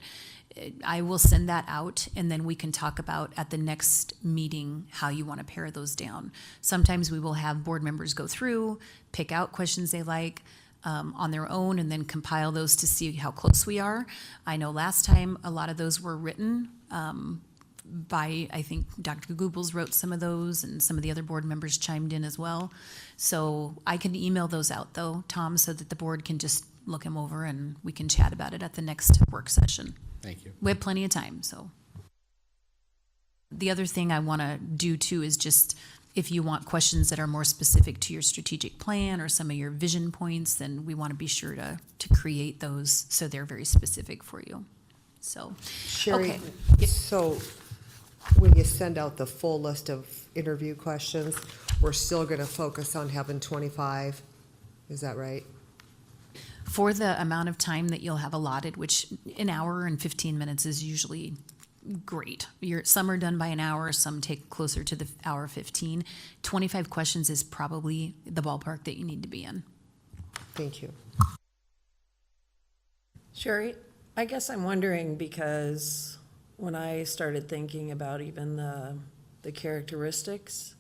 I will send that out, and then we can talk about at the next meeting how you want to pare those down. Sometimes we will have board members go through, pick out questions they like on their own, and then compile those to see how close we are. I know last time a lot of those were written by, I think Dr. Goebbels wrote some of those, and some of the other board members chimed in as well. So I can email those out though, Tom, so that the board can just look them over and we can chat about it at the next work session.
Thank you.
We have plenty of time, so. The other thing I want to do too is just, if you want questions that are more specific to your strategic plan or some of your vision points, then we want to be sure to create those so they're very specific for you. So,
Sherry,
okay.
so when you send out the full list of interview questions, we're still going to focus on having 25? Is that right?
For the amount of time that you'll have allotted, which an hour and 15 minutes is usually great. Some are done by an hour, some take closer to the hour 15. 25 questions is probably the ballpark that you need to be in.
Thank you.
Sherry, I guess I'm wondering, because when I started thinking about even the characteristics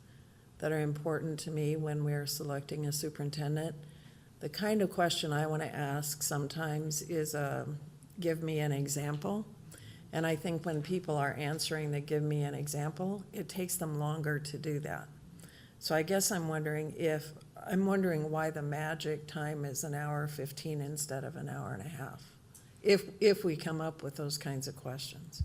that are important to me when we're selecting a superintendent, the kind of question I want to ask sometimes is, give me an example. And I think when people are answering that give me an example, it takes them longer to do that. So I guess I'm wondering why the magic time is an hour 15 instead of an hour and a half, if we come up with those kinds of questions.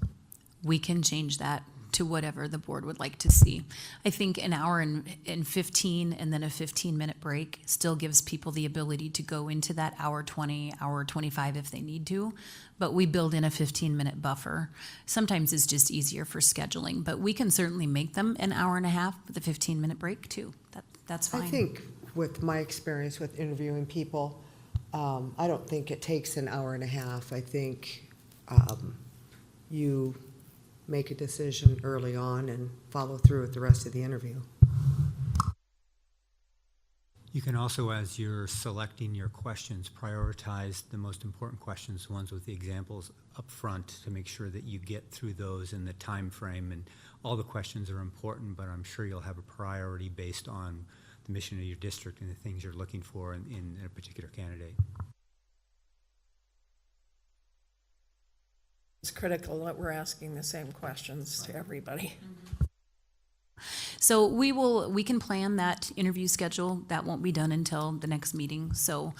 We can change that to whatever the board would like to see. I think an hour and 15 and then a 15-minute break still gives people the ability to go into that hour 20, hour 25 if they need to, but we build in a 15-minute buffer. Sometimes it's just easier for scheduling, but we can certainly make them an hour and a half with a 15-minute break too. That's fine.
I think with my experience with interviewing people, I don't think it takes an hour and a half. I think you make a decision early on and follow through with the rest of the interview.
You can also, as you're selecting your questions, prioritize the most important questions, the ones with the examples up front, to make sure that you get through those in the time frame. And all the questions are important, but I'm sure you'll have a priority based on the mission of your district and the things you're looking for in a particular candidate.
It's critical that we're asking the same questions to everybody.
So we can plan that interview schedule. That won't be done until the next meeting. So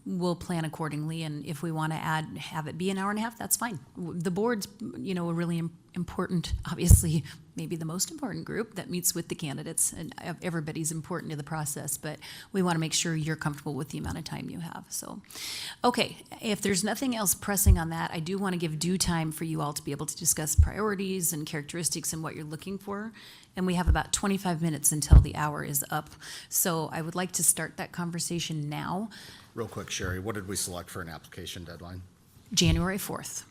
we'll plan accordingly. And if we want to have it be an hour and a half, that's fine. The board's, a really important, obviously, maybe the most important group that meets with the candidates, and everybody's important to the process, but we want to make sure you're comfortable with the amount of time you have. So, okay, if there's nothing else pressing on that, I do want to give due time for you all to be able to discuss priorities and characteristics and what you're looking for. And we have about 25 minutes until the hour is up. So I would like to start that conversation now.
Real quick, Sherry, what did we select for an application deadline?
January 4th.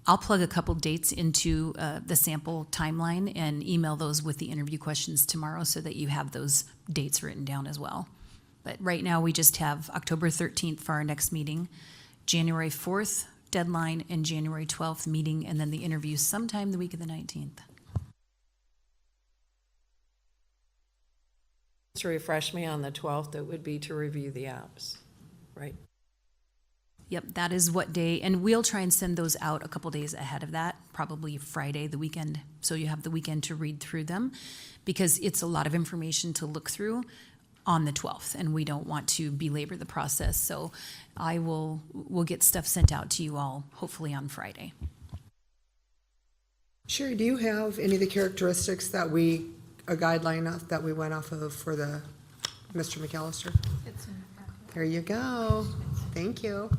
I'll plug a couple dates into the sample timeline and email those with the interview questions tomorrow so that you have those dates written down as well. But right now, we just have October 13th for our next meeting, January 4th deadline, and January 12th meeting, and then the interview sometime the week of the 19th.
To refresh me on the 12th, it would be to review the apps, right?
Yep, that is what day, and we'll try and send those out a couple days ahead of that, probably Friday, the weekend, so you have the weekend to read through them, because it's a lot of information to look through on the 12th, and we don't want to belabor the process, so we'll get stuff sent out to you all, hopefully on Friday.
Sherry, do you have any of the characteristics that a guideline that we went off of for the Mr. McAllister? There you go. Thank you.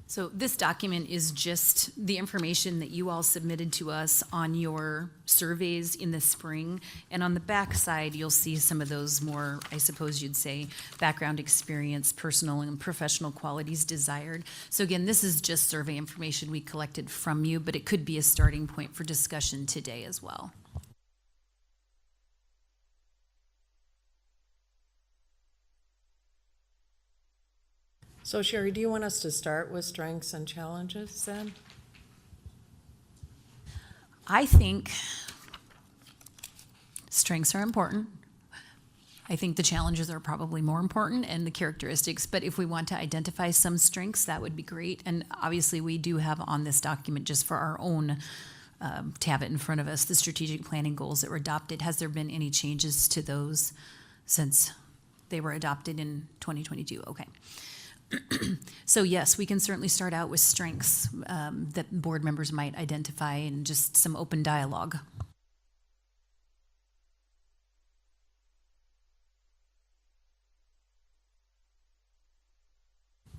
So this document is just the information that you all submitted to us on your surveys in the spring. And on the back side, you'll see some of those more, I suppose you'd say, background experience, personal and professional qualities desired. So again, this is just survey information we collected from you, but it could be a starting point for discussion today as well.
So Sherry, do you want us to start with strengths and challenges then?
I think Strengths are important. I think the challenges are probably more important and the characteristics, but if we want to identify some strengths, that would be great. And obviously, we do have on this document, just for our own, to have it in front of us, the strategic planning goals that were adopted. Has there been any changes to those since they were adopted in 2022? Okay. So yes, we can certainly start out with strengths that board members might identify and just some open dialogue.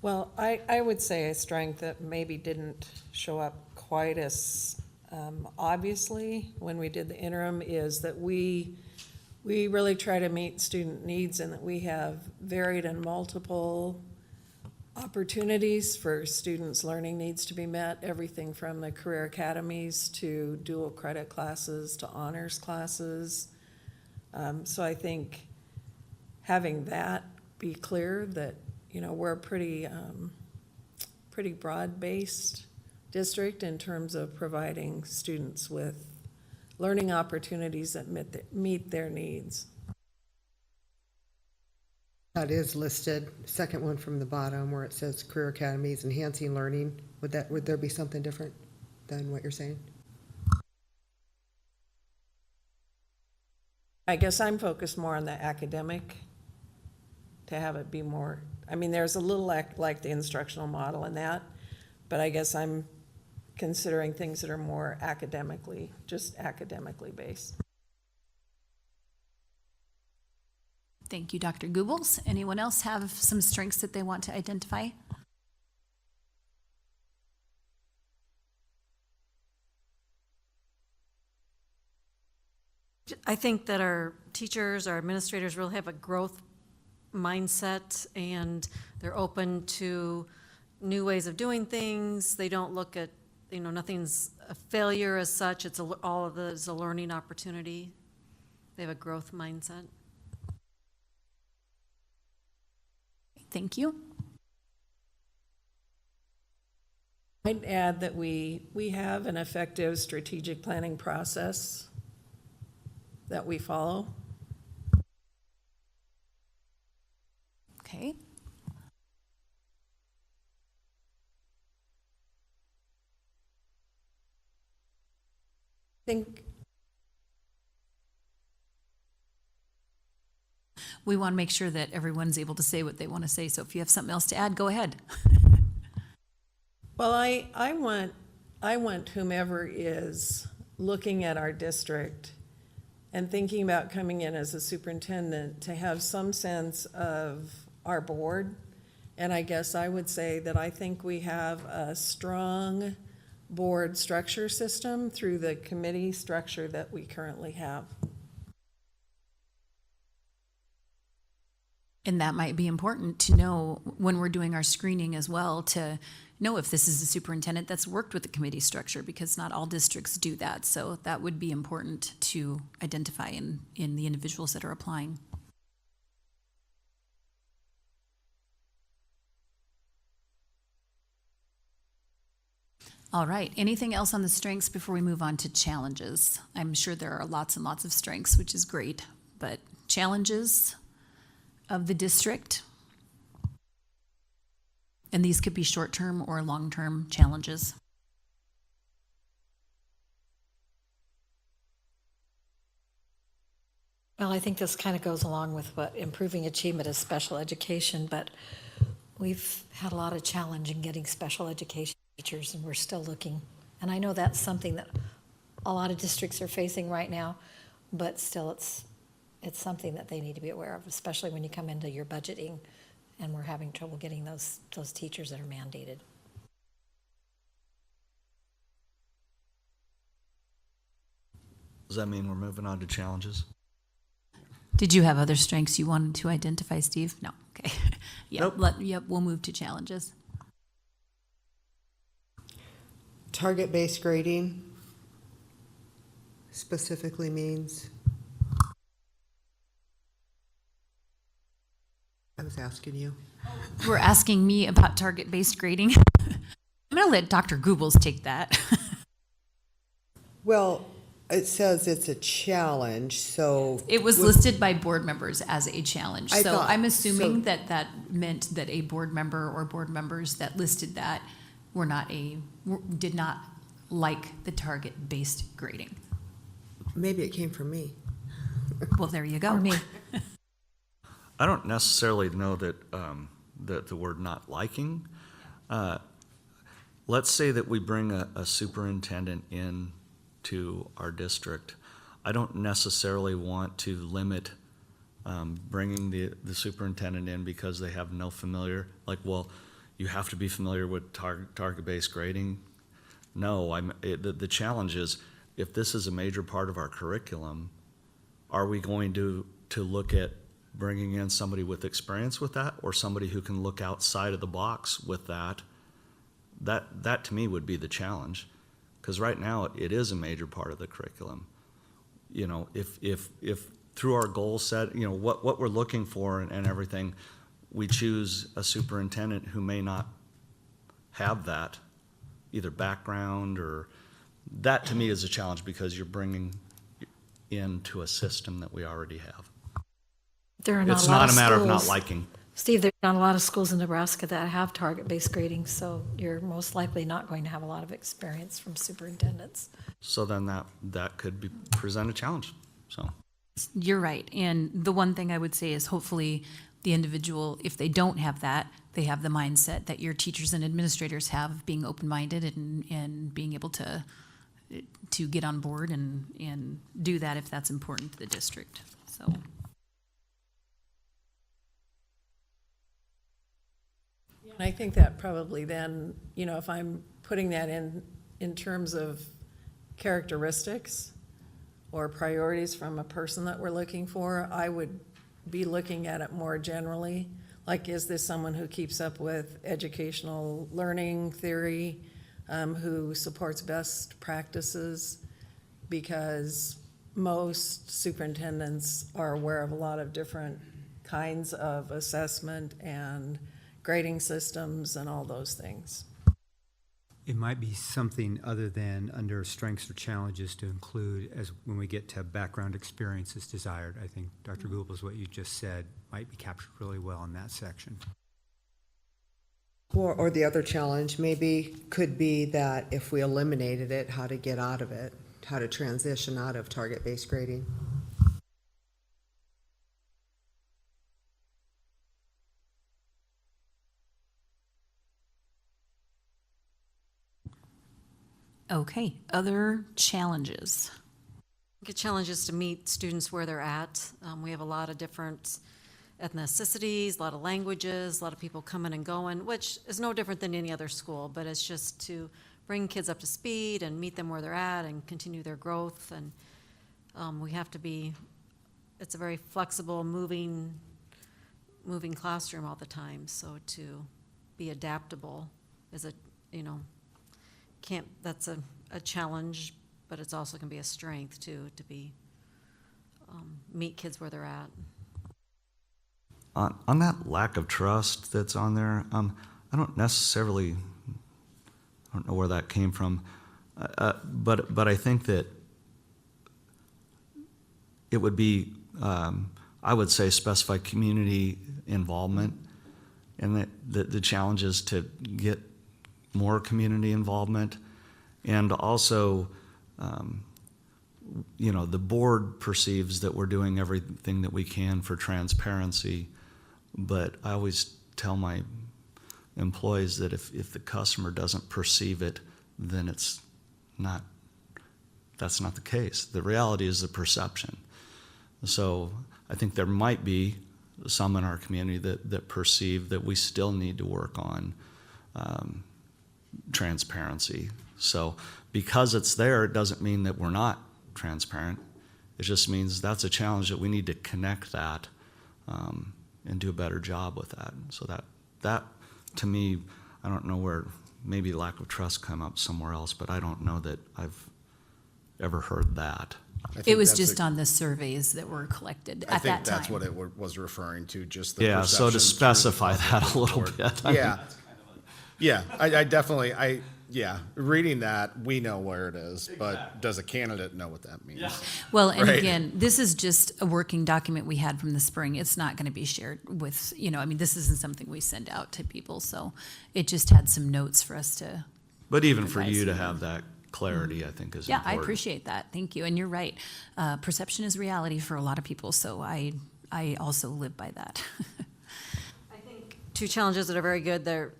Well, I would say a strength that maybe didn't show up quite as obviously when we did the interim is that we really try to meet student needs and that we have varied and multiple opportunities for students' learning needs to be met, everything from the career academies to dual credit classes to honors classes. So I think having that be clear that, you know, we're a pretty broad-based district in terms of providing students with learning opportunities that meet their needs.
That is listed, second one from the bottom where it says career academies, enhancing learning. Would there be something different than what you're saying?
I guess I'm focused more on the academic, to have it be more, I mean, there's a little like the instructional model in that, but I guess I'm considering things that are more academically based.
Thank you, Dr. Goebbels. Anyone else have some strengths that they want to identify?
I think that our teachers, our administrators really have a growth mindset, and they're open to new ways of doing things. They don't look at, you know, nothing's a failure as such. All of it is a learning opportunity. They have a growth mindset.
Thank you.
I'd add that we have an effective strategic planning process that we follow.
Okay.
I think
We want to make sure that everyone's able to say what they want to say, so if you have something else to add, go ahead.
Well, I want whomever is looking at our district and thinking about coming in as a superintendent to have some sense of our board. And I guess I would say that I think we have a strong board structure system through the committee structure that we currently have.
And that might be important to know when we're doing our screening as well, to know if this is a superintendent that's worked with the committee structure, because not all districts do that. So that would be important to identify in the individuals that are applying. All right, anything else on the strengths before we move on to challenges? I'm sure there are lots and lots of strengths, which is great, but challenges of the district? And these could be short-term or long-term challenges.
Well, I think this kind of goes along with what improving achievement of special education, but we've had a lot of challenge in getting special education teachers, and we're still looking. And I know that's something that a lot of districts are facing right now, but still it's something that they need to be aware of, especially when you come into your budgeting and we're having trouble getting those teachers that are mandated.
Does that mean we're moving on to challenges?
Did you have other strengths you wanted to identify, Steve? No, okay. Yep,
Nope.
We'll move to challenges.
Target-based grading specifically means? I was asking you.
We're asking me about target-based grading. I'm going to let Dr. Goebbels take that.
Well, it says it's a challenge, so.
It was
would-
listed by board members as a challenge.
I
So
thought-
I'm assuming
so-
that that meant that a board member or board members that listed that did not like the target-based grading.
Maybe it came from me.
Well, there you go.
Or me.
I don't necessarily know that, that the word not liking. Let's say that we bring a superintendent in to our district. I don't necessarily want to limit bringing the superintendent in because they have no familiar, like, well, you have to be familiar with target-based grading. No, the challenge is, if this is a major part of our curriculum, are we going to look at bringing in somebody with experience with that, or somebody who can look outside of the box with that? That to me would be the challenge, because right now it is a major part of the curriculum. You know, if through our goal set, you know, what we're looking for and everything, we choose a superintendent who may not have that, either background or, that to me is a challenge, because you're bringing into a system that we already have.
There are not
It's
a lot
not
of
a matter of not
schools.
liking.
Steve, there's not a lot of schools in Nebraska that have target-based grading, so you're most likely not going to have a lot of experience from superintendents.
So then that could present a challenge, so.
You're right. And the one thing I would say is hopefully the individual, if they don't have that, they have the mindset that your teachers and administrators have, of being open-minded and being able to get on board and do that if that's important to the district, so.
And I think that probably then, you know, if I'm putting that in terms of characteristics or priorities from a person that we're looking for, I would be looking at it more generally. Like, is this someone who keeps up with educational learning theory, who supports best practices? Because most superintendents are aware of a lot of different kinds of assessment and grading systems and all those things.
It might be something other than under strengths or challenges to include as when we get to background experiences desired. I think Dr. Gooble's what you just said might be captured really well in that section.
Or the other challenge maybe could be that if we eliminated it, how to get out of it, how to transition out of target-based grading.
Okay, other challenges.
I think a challenge is to meet students where they're at. We have a lot of different ethnicities, a lot of languages, a lot of people coming and going, which is no different than any other school, but it's just to bring kids up to speed and meet them where they're at and continue their growth. And we have to be, it's a very flexible, moving classroom all the time. So to be adaptable is that's a challenge, but it's also can be a strength too, to be, meet kids where they're at.
On that lack of trust that's on there, I don't know where that came from, but I think that it would be, I would say, specify community involvement, and that the challenge is to get more community involvement, and also, the board perceives that we're doing everything that we can for transparency. But I always tell my employees that if the customer doesn't perceive it, then that's not the case. The reality is the perception. So I think there might be some in our community that perceive that we still need to work on transparency. So because it's there, it doesn't mean that we're not transparent. It just means that's a challenge that we need to connect that and do a better job with that. So that to me, I don't know where, maybe lack of trust come up somewhere else, but I don't know that I've ever heard that.
It was just on the surveys that were collected
I
at
think
that time.
that's what it was referring to, just the
Yeah, so to
perception through the
specify
public
that a little
report.
bit.
Yeah. Yeah, I definitely, yeah, reading that, we know where it is, but does a candidate know what that means?
Well, and
Right.
again, this is just a working document we had from the spring. It's not going to be shared with, I mean, this isn't something we send out to people, so it just had some notes for us to.
But even for
advise
you to
you.
have that clarity, I think is
Yeah,
important.
I appreciate that. Thank you. And you're right. Perception is reality for a lot of people, so I also live by that.
I think two challenges that are very good, they're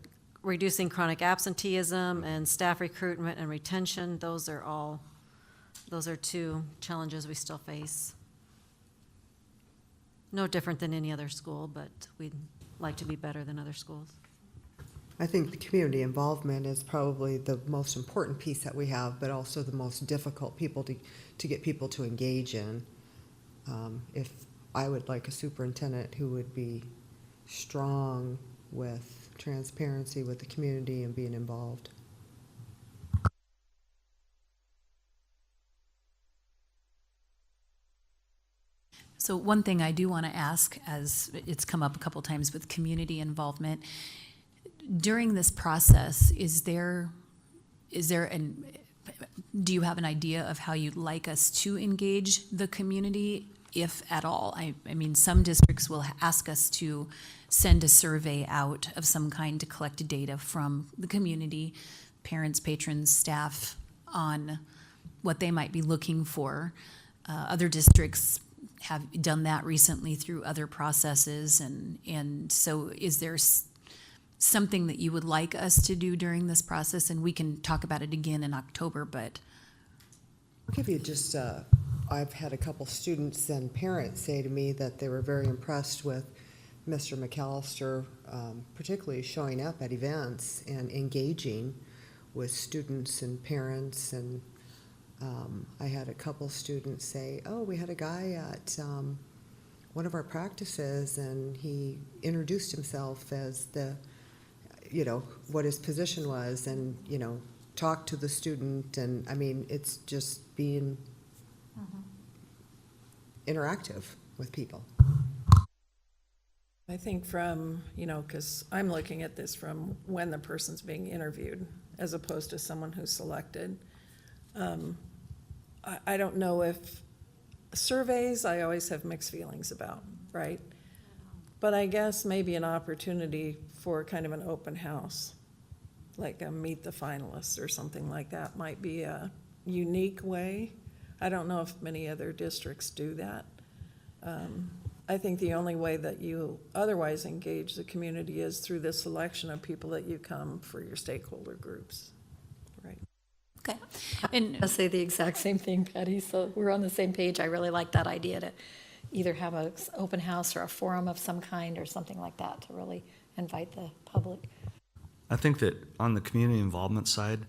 reducing chronic absenteeism and staff recruitment and retention. Those are two challenges we still face. No different than any other school, but we'd like to be better than other schools.
I think the community involvement is probably the most important piece that we have, but also the most difficult people to get people to engage in. If I would like a superintendent who would be strong with transparency with the community and being involved.
So one thing I do want to ask, as it's come up a couple times with community involvement, during this process, do you have an idea of how you'd like us to engage the community, if at all? I mean, some districts will ask us to send a survey out of some kind to collect data from the community, parents, patrons, staff, on what they might be looking for. Other districts have done that recently through other processes, and so is there something that you would like us to do during this process? And we can talk about it again in October, but.
I'll give you just, I've had a couple students and parents say to me that they were very impressed with Mr. McAllister, particularly showing up at events and engaging with students and parents. And I had a couple students say, oh, we had a guy at one of our practices and he introduced himself as what his position was and, talked to the student. And I mean, it's just being interactive with people.
I think from, because I'm looking at this from when the person's being interviewed as opposed to someone who's selected. I don't know if surveys, I always have mixed feelings about, right? But I guess maybe an opportunity for kind of an open house, like a meet the finalists or something like that might be a unique way. I don't know if many other districts do that. I think the only way that you otherwise engage the community is through the selection of people that you come for your stakeholder groups, right?
Okay. And
I'll say the exact same thing, Patty, so we're on the same page. I really like that idea to either have an open house or a forum of some kind or something like that to really invite the public.
I think that on the community involvement side,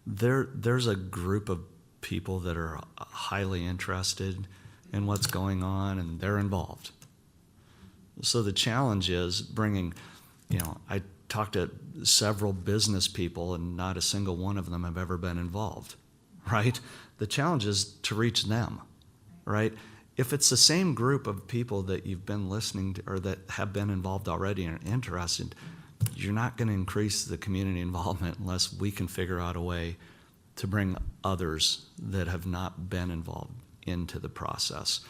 there's a group of people that are highly interested in what's going on and they're involved. So the challenge is bringing, I talked to several business people and not a single one of them have ever been involved, right? The challenge is to reach them, right? If it's the same group of people that you've been listening to or that have been involved already and are interested, you're not going to increase the community involvement unless we can figure out a way to bring others that have not been involved into the process.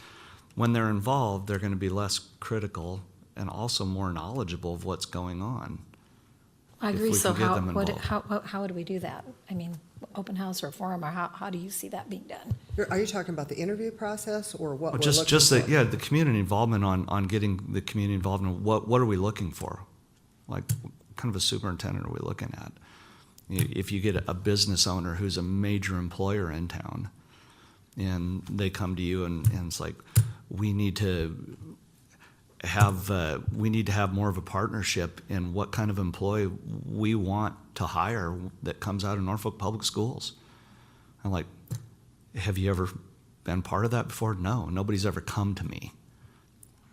When they're involved, they're going to be less critical and also more knowledgeable of what's going on.
I
if
agree,
we
so
can get them
how would we do that? I mean, open house or forum, or how do you see that being done?
Are you talking about the interview process or what we're
Just
looking for?
the community involvement on getting the community involvement. What are we looking for? Like, what kind of a superintendent are we looking at? If you get a business owner who's a major employer in town, and they come to you and it's like, we need to have more of a partnership in what kind of employee we want to hire that comes out of Norfolk Public Schools. I'm like, have you ever been part of that before? No, nobody's ever come to me,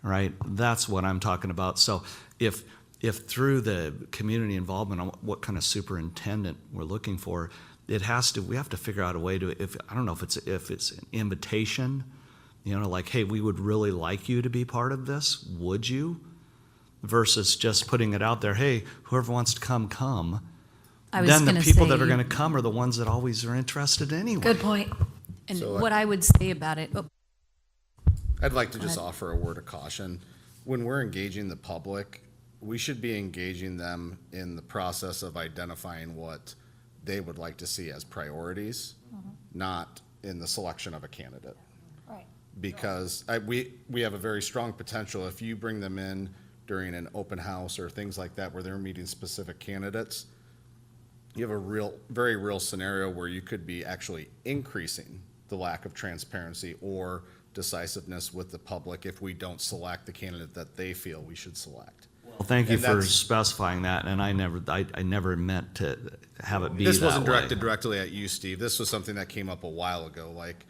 right? That's what I'm talking about. So if through the community involvement on what kind of superintendent we're looking for, we have to figure out a way to, I don't know if it's an invitation, like, hey, we would really like you to be part of this, would you? Versus just putting it out there, hey, whoever wants to come,
I was
then the
gonna
people that
say-
are gonna come are the ones that always are interested anyway.
Good point.
And
So,
what I would say about it, oh,
I'd like to just
ahead.
offer a word of caution. When we're engaging the public, we should be engaging them in the process of identifying what they would like to see as priorities, not in the selection of a candidate.
Right.
Because we have a very strong potential, if you bring them in during an open house or things like that where they're meeting specific candidates, you have a very real scenario where you could be actually increasing the lack of transparency or decisiveness with the public if we don't select the candidate that they feel we should select.
Well, thank you
And
for
that's-
specifying that, and I never meant to have it be that way.
This wasn't directed directly at you, Steve. This was something that came up a while ago, like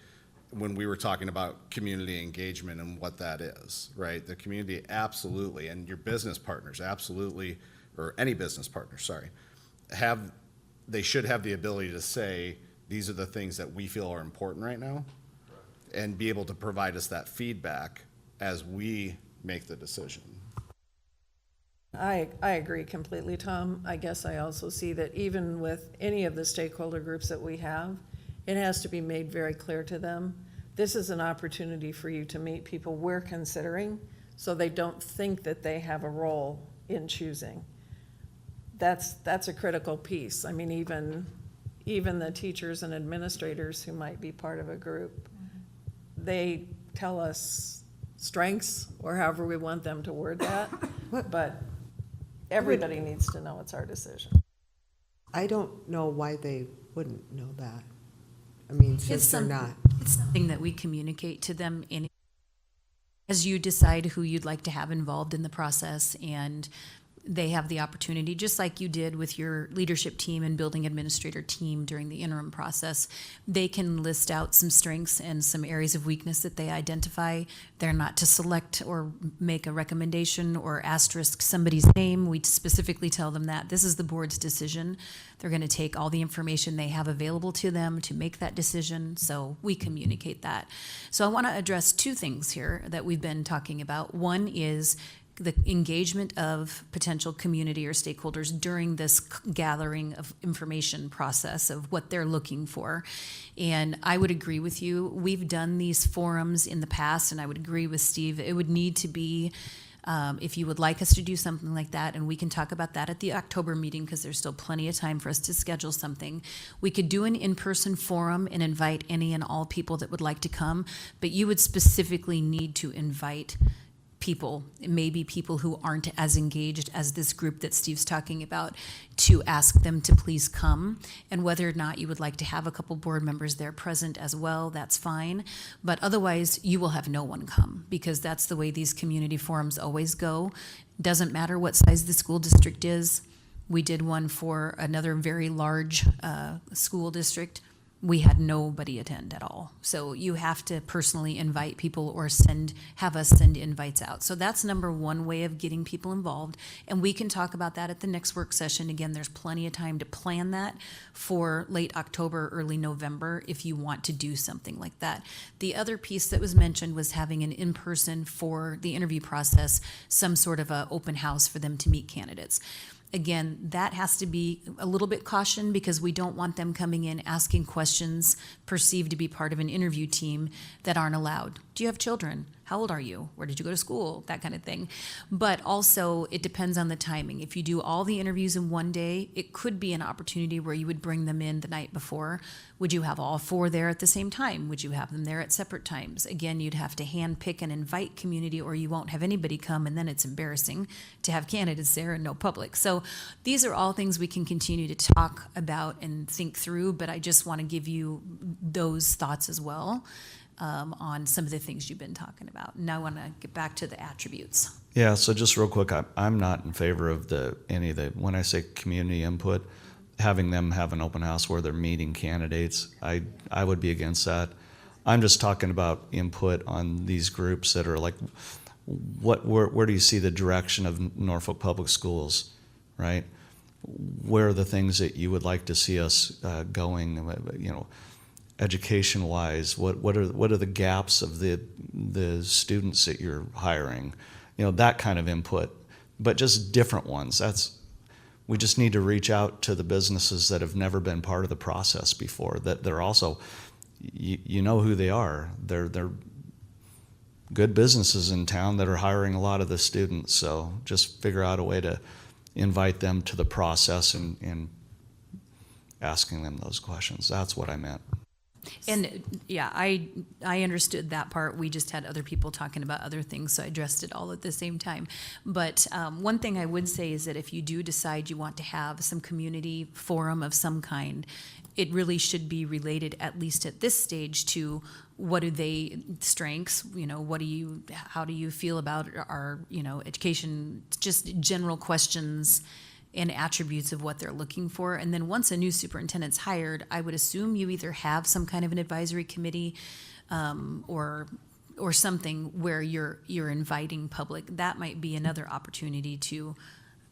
when we were talking about community engagement and what that is, right? The community absolutely, and your business partners absolutely, or any business partner, sorry, they should have the ability to say, these are the things that we feel are important right now, and be able to provide us that feedback as we make the decision.
I agree completely, Tom. I guess I also see that even with any of the stakeholder groups that we have, it has to be made very clear to them, this is an opportunity for you to meet people we're considering, so they don't think that they have a role in choosing. That's a critical piece. I mean, even the teachers and administrators who might be part of a group, they tell us strengths, or however we want them to word that, but everybody needs to know it's our decision.
I don't know why they wouldn't know that. I mean, since they're not.
It's something that we communicate to them as you decide who you'd like to have involved in the process, and they have the opportunity, just like you did with your leadership team and building administrator team during the interim process. They can list out some strengths and some areas of weakness that they identify. They're not to select or make a recommendation or asterisk somebody's name. We specifically tell them that this is the board's decision. They're going to take all the information they have available to them to make that decision, so we communicate that. So I want to address two things here that we've been talking about. One is the engagement of potential community or stakeholders during this gathering of information process of what they're looking for. And I would agree with you. We've done these forums in the past, and I would agree with Steve. It would need to be, if you would like us to do something like that, and we can talk about that at the October meeting because there's still plenty of time for us to schedule something. We could do an in-person forum and invite any and all people that would like to come, but you would specifically need to invite people, maybe people who aren't as engaged as this group that Steve's talking about, to ask them to please come. And whether or not you would like to have a couple board members there present as well, that's fine. But otherwise, you will have no one come, because that's the way these community forums always go. Doesn't matter what size the school district is. We did one for another very large school district. We had nobody attend at all. So you have to personally invite people or have us send invites out. So that's number one way of getting people involved. And we can talk about that at the next work session. Again, there's plenty of time to plan that for late October, early November, if you want to do something like that. The other piece that was mentioned was having an in-person for the interview process, some sort of a open house for them to meet candidates. Again, that has to be a little bit cautioned, because we don't want them coming in asking questions perceived to be part of an interview team that aren't allowed. Do you have children? How old are you? Where did you go to school? That kind of thing. But also, it depends on the timing. If you do all the interviews in one day, it could be an opportunity where you would bring them in the night before. Would you have all four there at the same time? Would you have them there at separate times? Again, you'd have to hand pick and invite community, or you won't have anybody come, and then it's embarrassing to have candidates there and no public. So these are all things we can continue to talk about and think through, but I just want to give you those thoughts as well. On some of the things you've been talking about. Now I want to get back to the attributes.
Yeah, so just real quick, I'm not in favor of when I say community input, having them have an open house where they're meeting candidates. I would be against that. I'm just talking about input on these groups that are like, where do you see the direction of Norfolk Public Schools, right? Where are the things that you would like to see us going, education-wise? What are the gaps of the students that you're hiring? That kind of input, but just different ones. we just need to reach out to the businesses that have never been part of the process before, that they're also, you know who they are. They're good businesses in town that are hiring a lot of the students. So just figure out a way to invite them to the process and asking them those questions. That's what I meant.
And yeah, I understood that part. We just had other people talking about other things, so I addressed it all at the same time. But one thing I would say is that if you do decide you want to have some community forum of some kind, it really should be related, at least at this stage, to what are they strengths, how do you feel about our, education, just general questions and attributes of what they're looking for. And then once a new superintendent's hired, I would assume you either have some kind of an advisory committee or something where you're inviting public. That might be another opportunity to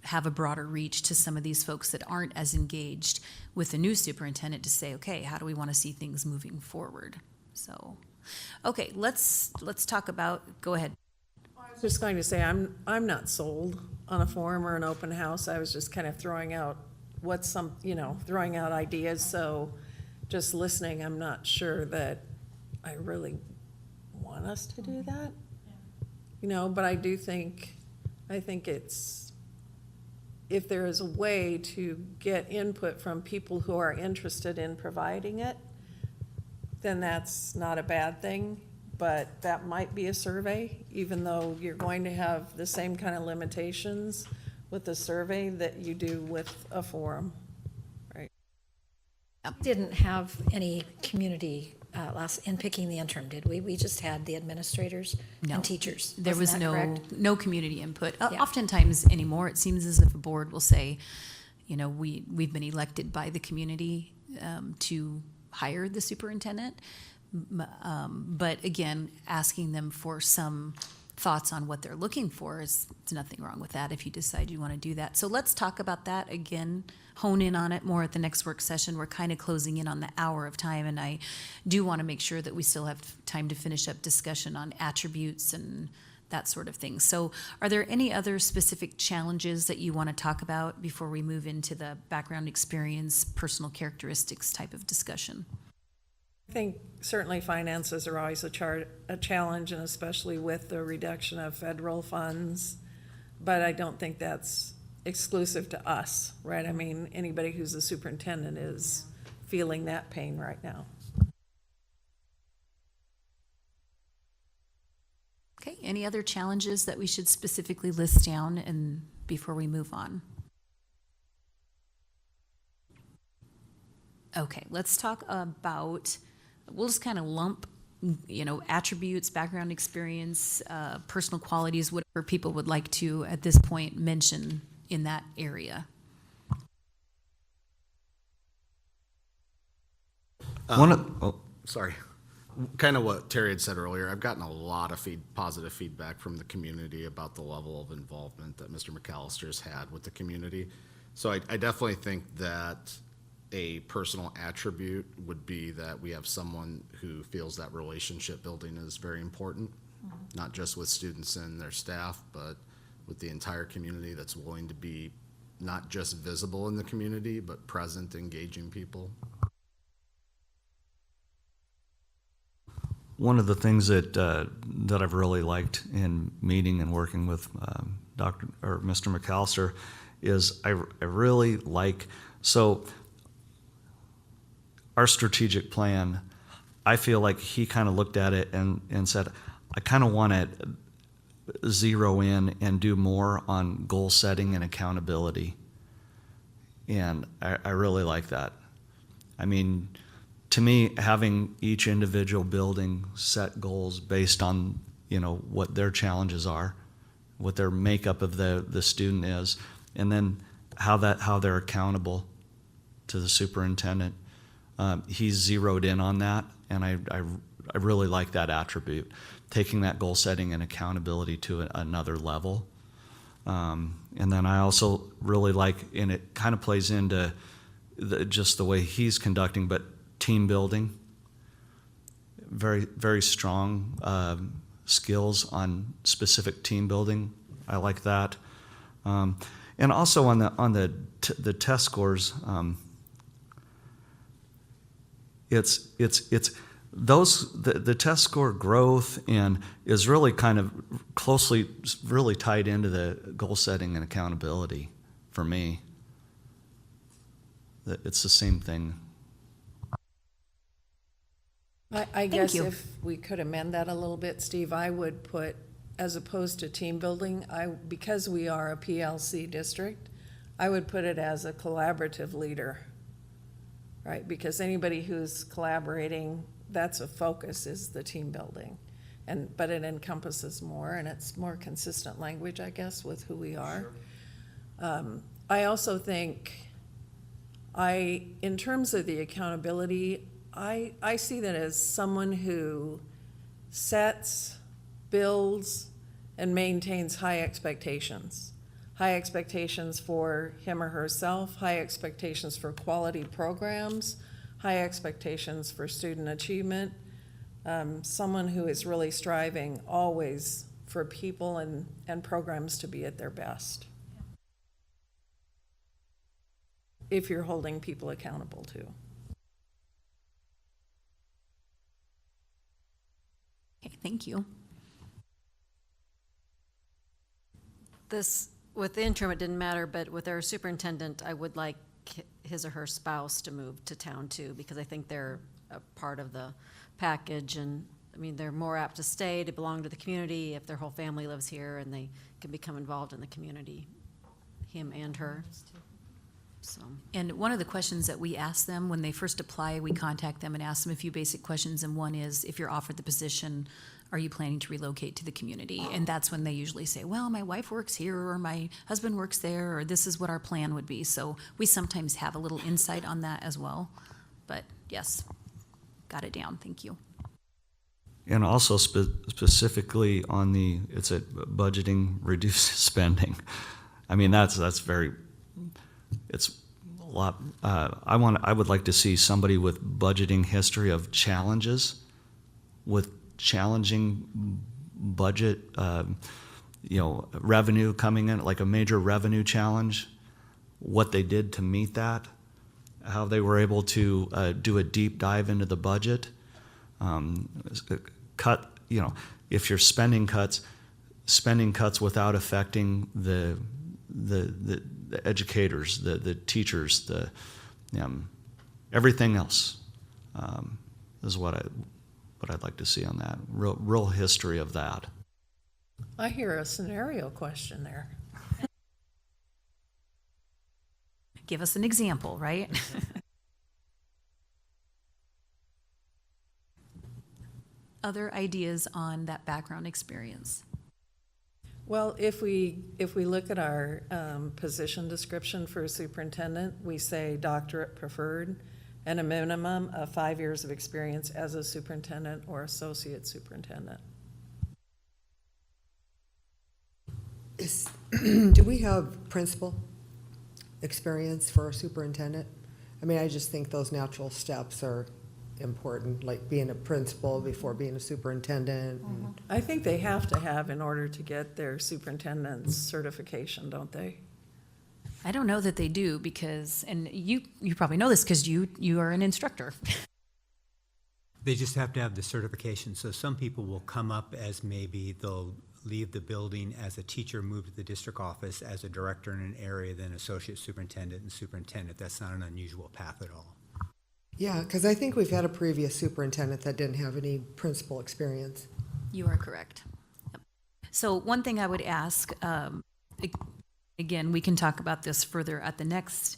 have a broader reach to some of these folks that aren't as engaged with the new superintendent to say, okay, how do we want to see things moving forward? So, okay, let's talk about, go ahead.
I was just going to say, I'm not sold on a forum or an open house. I was just kind of throwing out throwing out ideas. So just listening, I'm not sure that I really want us to do that. But I think it's, if there is a way to get input from people who are interested in providing it, then that's not a bad thing. But that might be a survey, even though you're going to have the same kind of limitations with the survey that you do with a forum, right?
Didn't have any community in picking the interim, did we? We just had the administrators
No.
and teachers.
There was
Wasn't that correct?
no community input.
Yeah.
Oftentimes anymore, it seems as if a board will say, we've been elected by the community to hire the superintendent. But again, asking them for some thoughts on what they're looking for there's nothing wrong with that if you decide you want to do that. So let's talk about that again, hone in on it more at the next work session. We're kind of closing in on the hour of time, and I do want to make sure that we still have time to finish up discussion on attributes and that sort of thing. So are there any other specific challenges that you want to talk about before we move into the background experience, personal characteristics type of discussion?
I think certainly finances are always a challenge, and especially with the reduction of federal funds. But I don't think that's exclusive to us, right? I mean, anybody who's a superintendent is feeling that pain right now.
Okay, any other challenges that we should specifically list down and before we move on? Okay, let's talk about, we'll just kind of lump, attributes, background experience, personal qualities, whatever people would like to, at this point, mention in that area.
Sorry. Kind of what Terry had said earlier, I've gotten a lot of positive feedback from the community about the level of involvement that Mr. McAllister's had with the community. So I definitely think that a personal attribute would be that we have someone who feels that relationship building is very important, not just with students and their staff, but with the entire community, that's willing to be not just visible in the community, but present, engaging people.
One of the things that I've really liked in meeting and working with Mr. McAllister is I really like, so our strategic plan, I feel like he kind of looked at it and said, I kind of want to zero in and do more on goal setting and accountability. And I really like that. I mean, to me, having each individual building set goals based on, what their challenges are, what their makeup of the student is, and then how they're accountable to the superintendent. He's zeroed in on that, and I really like that attribute, taking that goal setting and accountability to another level. And then I also really like, and it kind of plays into just the way he's conducting, but team building, very, very strong skills on specific team building. I like that. And And also on the test scores, the test score growth and is really kind of closely really tied into the goal setting and accountability for me. It's the same thing.
I guess
you.
if we could amend that a little bit, Steve, I would put, as opposed to team building, because we are a PLC district, I would put it as a collaborative leader, right? Because anybody who's collaborating, that's a focus, is the team building. But it encompasses more, and it's more consistent language, I guess, with who we are. I also think, in terms of the accountability, I see that as someone who sets, builds, and maintains high expectations. High expectations for him or herself, high expectations for quality programs, high expectations for student achievement. Someone who is really striving always for people and programs to be at their best. If you're holding people accountable too.
Okay, thank you.
This, with the interim, it didn't matter, but with our superintendent, I would like his or her spouse to move to town too, because I think they're a part of the package, and I mean, they're more apt to stay, to belong to the community if their whole family lives here and they can become involved in the community, him and her. So,
And one of the questions that we ask them when they first apply, we contact them and ask them a few basic questions, and one is, if you're offered the position, are you planning to relocate to the community? And that's when they usually say, well, my wife works here, or my husband works there, or this is what our plan would be. So we sometimes have a little insight on that as well. But yes, got it down, thank you.
And also specifically on it's a budgeting, reduce spending. I mean, it's a lot. I would like to see somebody with budgeting history of challenges, with challenging budget, revenue coming in, like a major revenue challenge, what they did to meet that, how they were able to do a deep dive into the budget, if you're spending cuts without affecting the educators, the teachers, everything else, is what I'd like to see on that. Real history of that.
I hear a scenario question there.
Give us an example, right? Other ideas on that background experience?
Well, if we look at our position description for a superintendent, we say doctorate preferred and a minimum of 5 years of experience as a superintendent or associate superintendent.
Do we have principal experience for a superintendent? I mean, I just think those natural steps are important, like being a principal before being a superintendent. And
I think they have to have in order to get their superintendent's certification, don't they?
I don't know that they do, because, and you probably know this because you are an instructor.
They just have to have the certification. So some people will come up as maybe they'll leave the building as a teacher, move to the district office as a director in an area, then associate superintendent and superintendent. That's not an unusual path at all.
yeah, because I think we've had a previous superintendent that didn't have any principal experience.
You are correct. Yep. So one thing I would ask, again, we can talk about this further at the next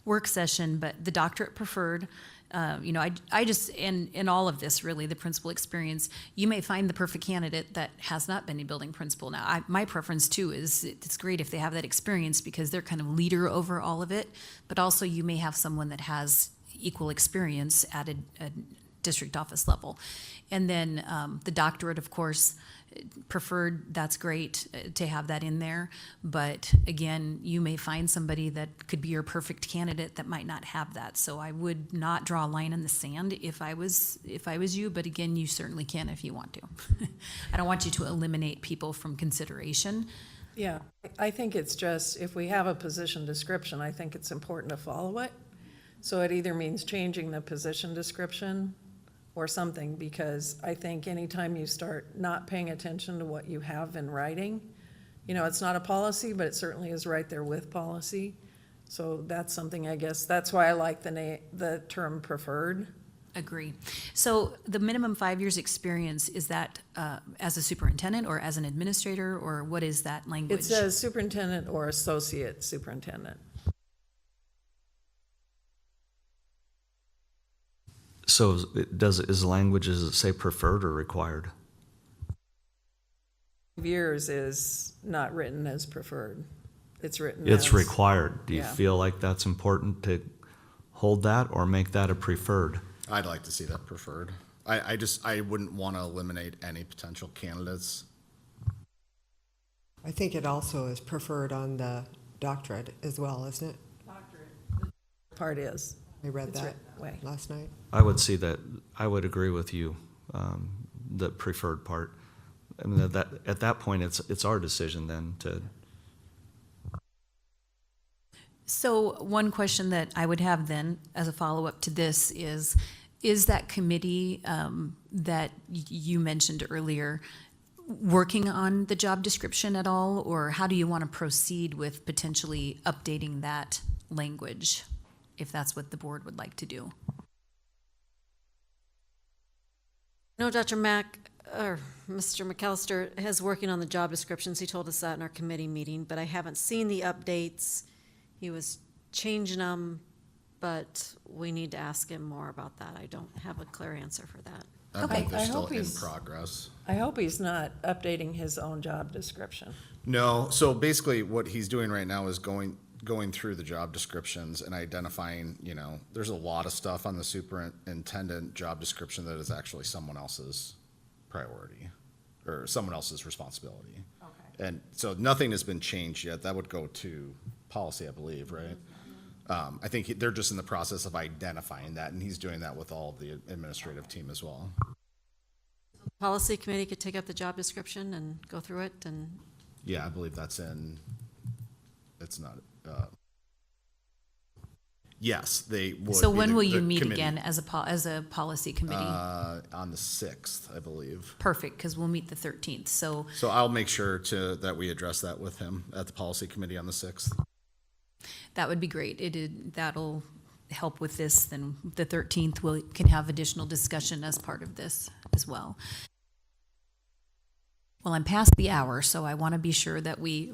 work session, but the doctorate preferred, I just, in all of this, really, the principal experience, you may find the perfect candidate that has not been a building principal. Now, my preference too is it's great if they have that experience because they're kind of leader over all of it, but also you may have someone that has equal experience at a district office level. And then the doctorate, of course, preferred, that's great to have that in there. But again, you may find somebody that could be your perfect candidate that might not have that. So I would not draw a line in the sand if I was you, but again, you certainly can if you want to. I don't want you to eliminate people from consideration.
Yeah, I think it's just, if we have a position description, I think it's important to follow it. So it either means changing the position description or something, because I think anytime you start not paying attention to what you have in writing, it's not a policy, but it certainly is right there with policy. So that's something, I guess, that's why I like the term preferred.
Agree. So the minimum 5 years experience, is that as a superintendent or as an administrator, or what is that language?
It says superintendent or associate superintendent.
So is the language, does it say preferred or required?
Years is not written as preferred. It's written
It's
as.
required. Do you
Yeah.
feel like that's important to hold that or make that a preferred?
I'd like to see that preferred. I wouldn't want to eliminate any potential candidates.
I think it also is preferred on the doctorate as well, isn't it?
Part is.
I read
It's
that
written that way.
last night.
I would see that, I would agree with you, the preferred part. I mean, that, at that point, it's our decision then to,
So one question that I would have then, as a follow-up to this, is that committee that you mentioned earlier working on the job description at all? Or how do you want to proceed with potentially updating that language, if that's what the board would like to do?
No, Dr. Mr. McAllister is working on the job descriptions. He told us that in our committee meeting, but I haven't seen the updates. He was changing them, but we need to ask him more about that. I don't have a clear answer for that.
I
Okay.
believe they're
I
still
hope
in
he's-
progress.
I hope he's not updating his own job description.
No, so basically what he's doing right now is going through the job descriptions and identifying, there's a lot of stuff on the superintendent job description that is actually someone else's priority or someone else's responsibility.
Okay.
And so nothing has been changed yet. That would go to policy, I believe, right? I think they're just in the process of identifying that, and he's doing that with all the administrative team as well.
Policy committee could take up the job description and go through it, and
Yeah, I believe it's not, yes, they would.
So
be
when
the-
will
the
you meet
committee.
again as a policy committee?
On the 6th, I believe.
Perfect, because we'll meet the 13th. So
So I'll make sure that we address that with him at the policy committee on the 6th.
that would be great. That'll help with this. Then the 13th, we can have additional discussion as part of this as well. Well, I'm past the hour, so I want to be sure that we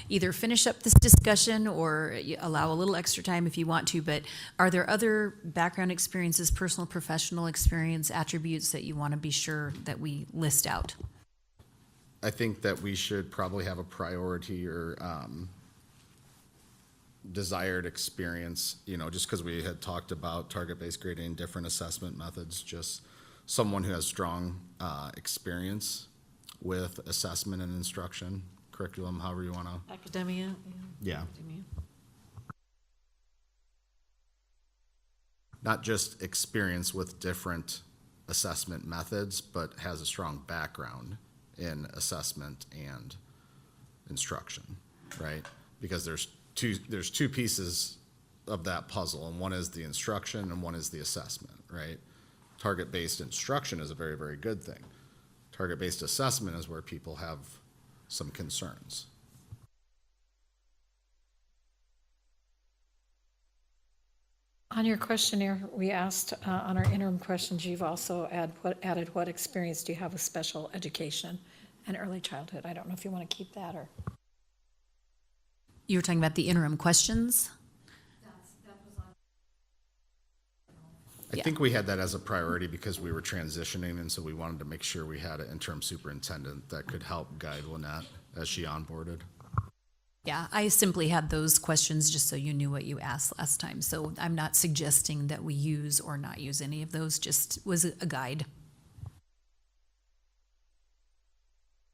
either finish up this discussion or allow a little extra time if you want to, but are there other background experiences, personal, professional experience, attributes that you want to be sure that we list out?
I think that we should probably have a priority or desired experience, just because we had talked about target-based grading, different assessment methods, just someone who has strong experience with assessment and instruction, curriculum, however you want to.
academia.
Yeah.
Academia.
Not just experience with different assessment methods, but has a strong background in assessment and instruction, right? Because there's two pieces of that puzzle, and one is the instruction and one is the assessment, right? Target-based instruction is a very, very good thing. Target-based assessment is where people have some concerns.
On your questionnaire, we asked, on our interim questions, you've also added what experience do you have with special education and early childhood? I don't know if you want to keep that or.
You were talking about the interim questions?
I think we had that as a priority because we were transitioning, and so we wanted to make sure we had an interim superintendent that could help guide Lynette as she onboarded.
Yeah, I simply had those questions just so you knew what you asked last time. So I'm not suggesting that we use or not use any of those, just was a guide.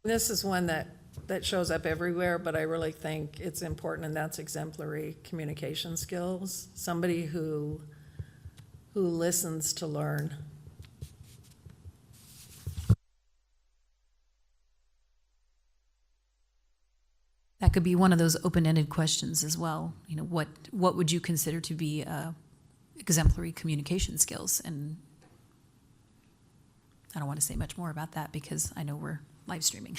This is one that shows up everywhere, but I really think it's important, and that's exemplary communication skills. Somebody who listens to learn.
that could be one of those open-ended questions as well. You know, what would you consider to be exemplary communication skills? And I don't want to say much more about that because I know we're live streaming.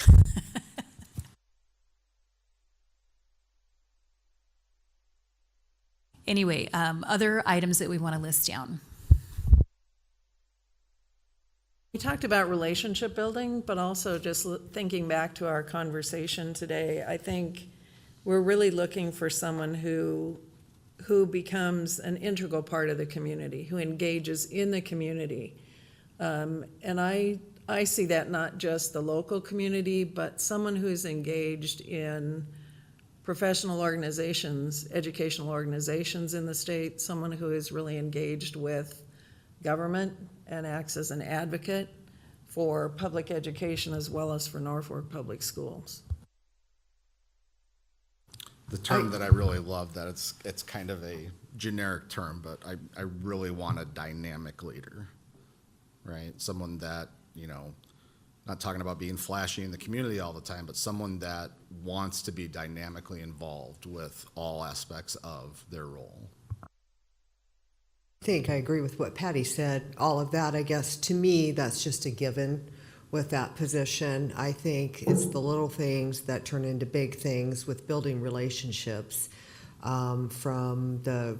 Anyway, other items that we want to list down.
We talked about relationship building, but also just thinking back to our conversation today, I think we're really looking for someone who becomes an integral part of the community, who engages in the community. And I see that not just the local community, but someone who is engaged in professional organizations, educational organizations in the state, someone who is really engaged with government and acts as an advocate for public education as well as for Norfolk Public Schools.
The term that I really love, that it's kind of a generic term, but I really want a dynamic leader, right? Someone that, you know, not talking about being flashy in the community all the time, but someone that wants to be dynamically involved with all aspects of their role.
I think I agree with what Patty said. All of that, I guess, to me, that's just a given with that position. I think it's the little things that turn into big things with building relationships, from the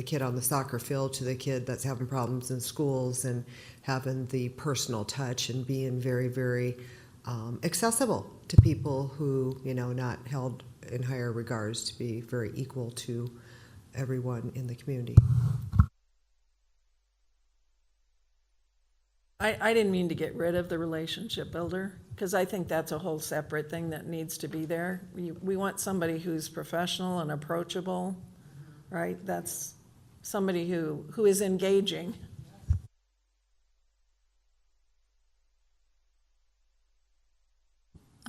kid on the soccer field to the kid that's having problems in schools, and having the personal touch and being very, very accessible to people who, not held in higher regards, to be very equal to everyone in the community.
I didn't mean to get rid of the relationship builder, because I think that's a whole separate thing that needs to be there. We want somebody who's professional and approachable, right? That's somebody who is engaging.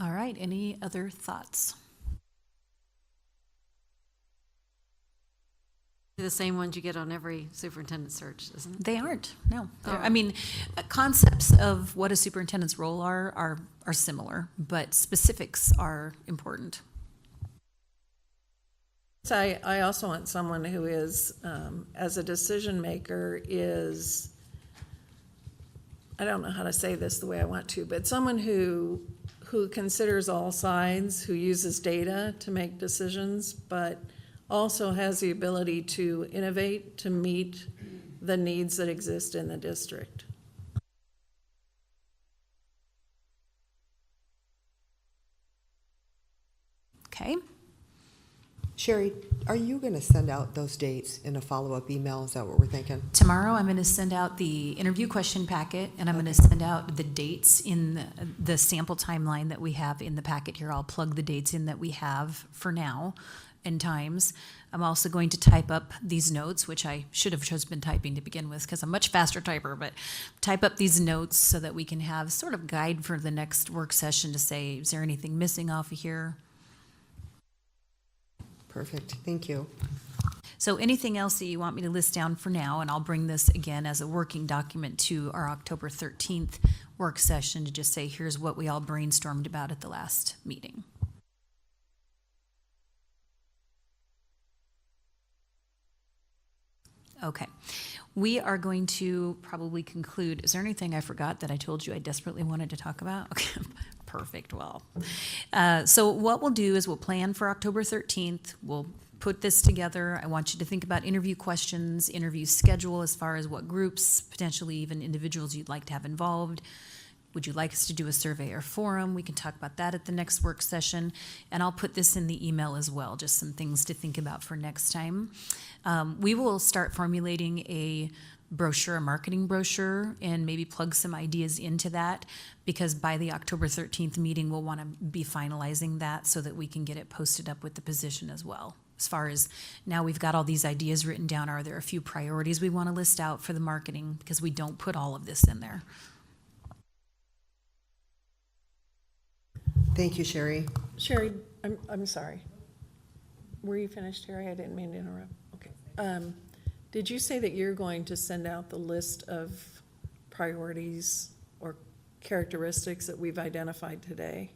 All right, any other thoughts?
The same ones you get on every superintendent search, isn't it?
They aren't, no.
Oh.
I mean, concepts of what a superintendent's role are similar, but specifics are important.
So I also want someone who is, as a decision maker, I don't know how to say this the way I want to, but someone who considers all sides, who uses data to make decisions, but also has the ability to innovate to meet the needs that exist in the district.
Okay.
Sherry, are you going to send out those dates in a follow-up email? Is that what we're thinking?
Tomorrow, I'm going to send out the interview question packet, and I'm going to send out the dates in the sample timeline that we have in the packet here. I'll plug the dates in that we have for now and times. I'm also going to type up these notes, which I should have just been typing to begin with because I'm a much faster typer, but type up these notes so that we can have sort of guide for the next work session to say, is there anything missing off of here?
Perfect, thank you.
So anything else that you want me to list down for now, and I'll bring this again as a working document to our October 13th work session to just say, here's what we all brainstormed about at the last meeting. Okay, we are going to probably conclude. Is there anything I forgot that I told you I desperately wanted to talk about? Okay, perfect. Well, so what we'll do is we'll plan for October 13th. We'll put this together. I want you to think about interview questions, interview schedule as far as what groups, potentially even individuals you'd like to have involved. Would you like us to do a survey or forum? We can talk about that at the next work session. And I'll put this in the email as well, just some things to think about for next time. We will start formulating a brochure, a marketing brochure, and maybe plug some ideas into that, because by the October 13th meeting, we'll want to be finalizing that so that we can get it posted up with the position as well. As far as now we've got all these ideas written down, are there a few priorities we want to list out for the marketing? Because we don't put all of this in there.
Thank you, Sherry.
Sherry, I'm sorry. Were you finished, Sherry? I didn't mean to interrupt. Okay. Did you say that you're going to send out the list of priorities or characteristics that we've identified today?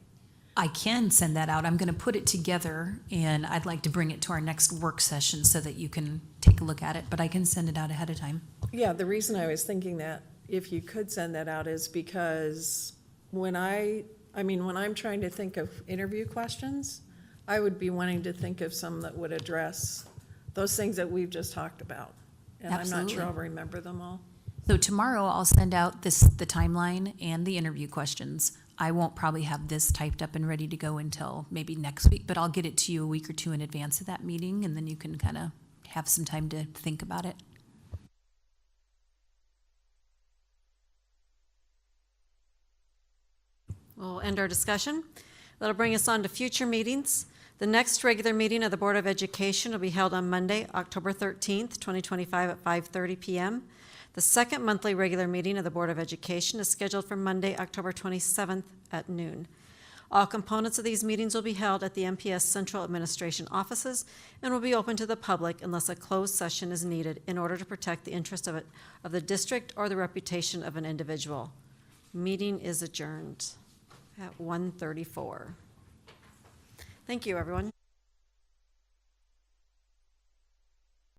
I can send that out. I'm going to put it together, and I'd like to bring it to our next work session so that you can take a look at it, but I can send it out ahead of time.
Yeah, the reason I was thinking that, if you could send that out, is because when when I'm trying to think of interview questions, I would be wanting to think of some that would address those things that we've just talked about. And I'm not sure
Absolutely.
I'll remember them all.
So tomorrow I'll send out the timeline and the interview questions. I won't probably have this typed up and ready to go until maybe next week, but I'll get it to you a week or two in advance of that meeting, and then you can kind of have some time to think about it.
We'll end our discussion. That'll bring us on to future meetings. The next regular meeting of the Board of Education will be held on Monday, October 13th, 2025 at 5:30 PM. The second monthly regular meeting of the Board of Education is scheduled for Monday, October 27th at noon. All components of these meetings will be held at the MPS Central Administration offices and will be open to the public unless a closed session is needed in order to protect the interest of the district or the reputation of an individual. Meeting is adjourned at 1:34. Thank you, everyone.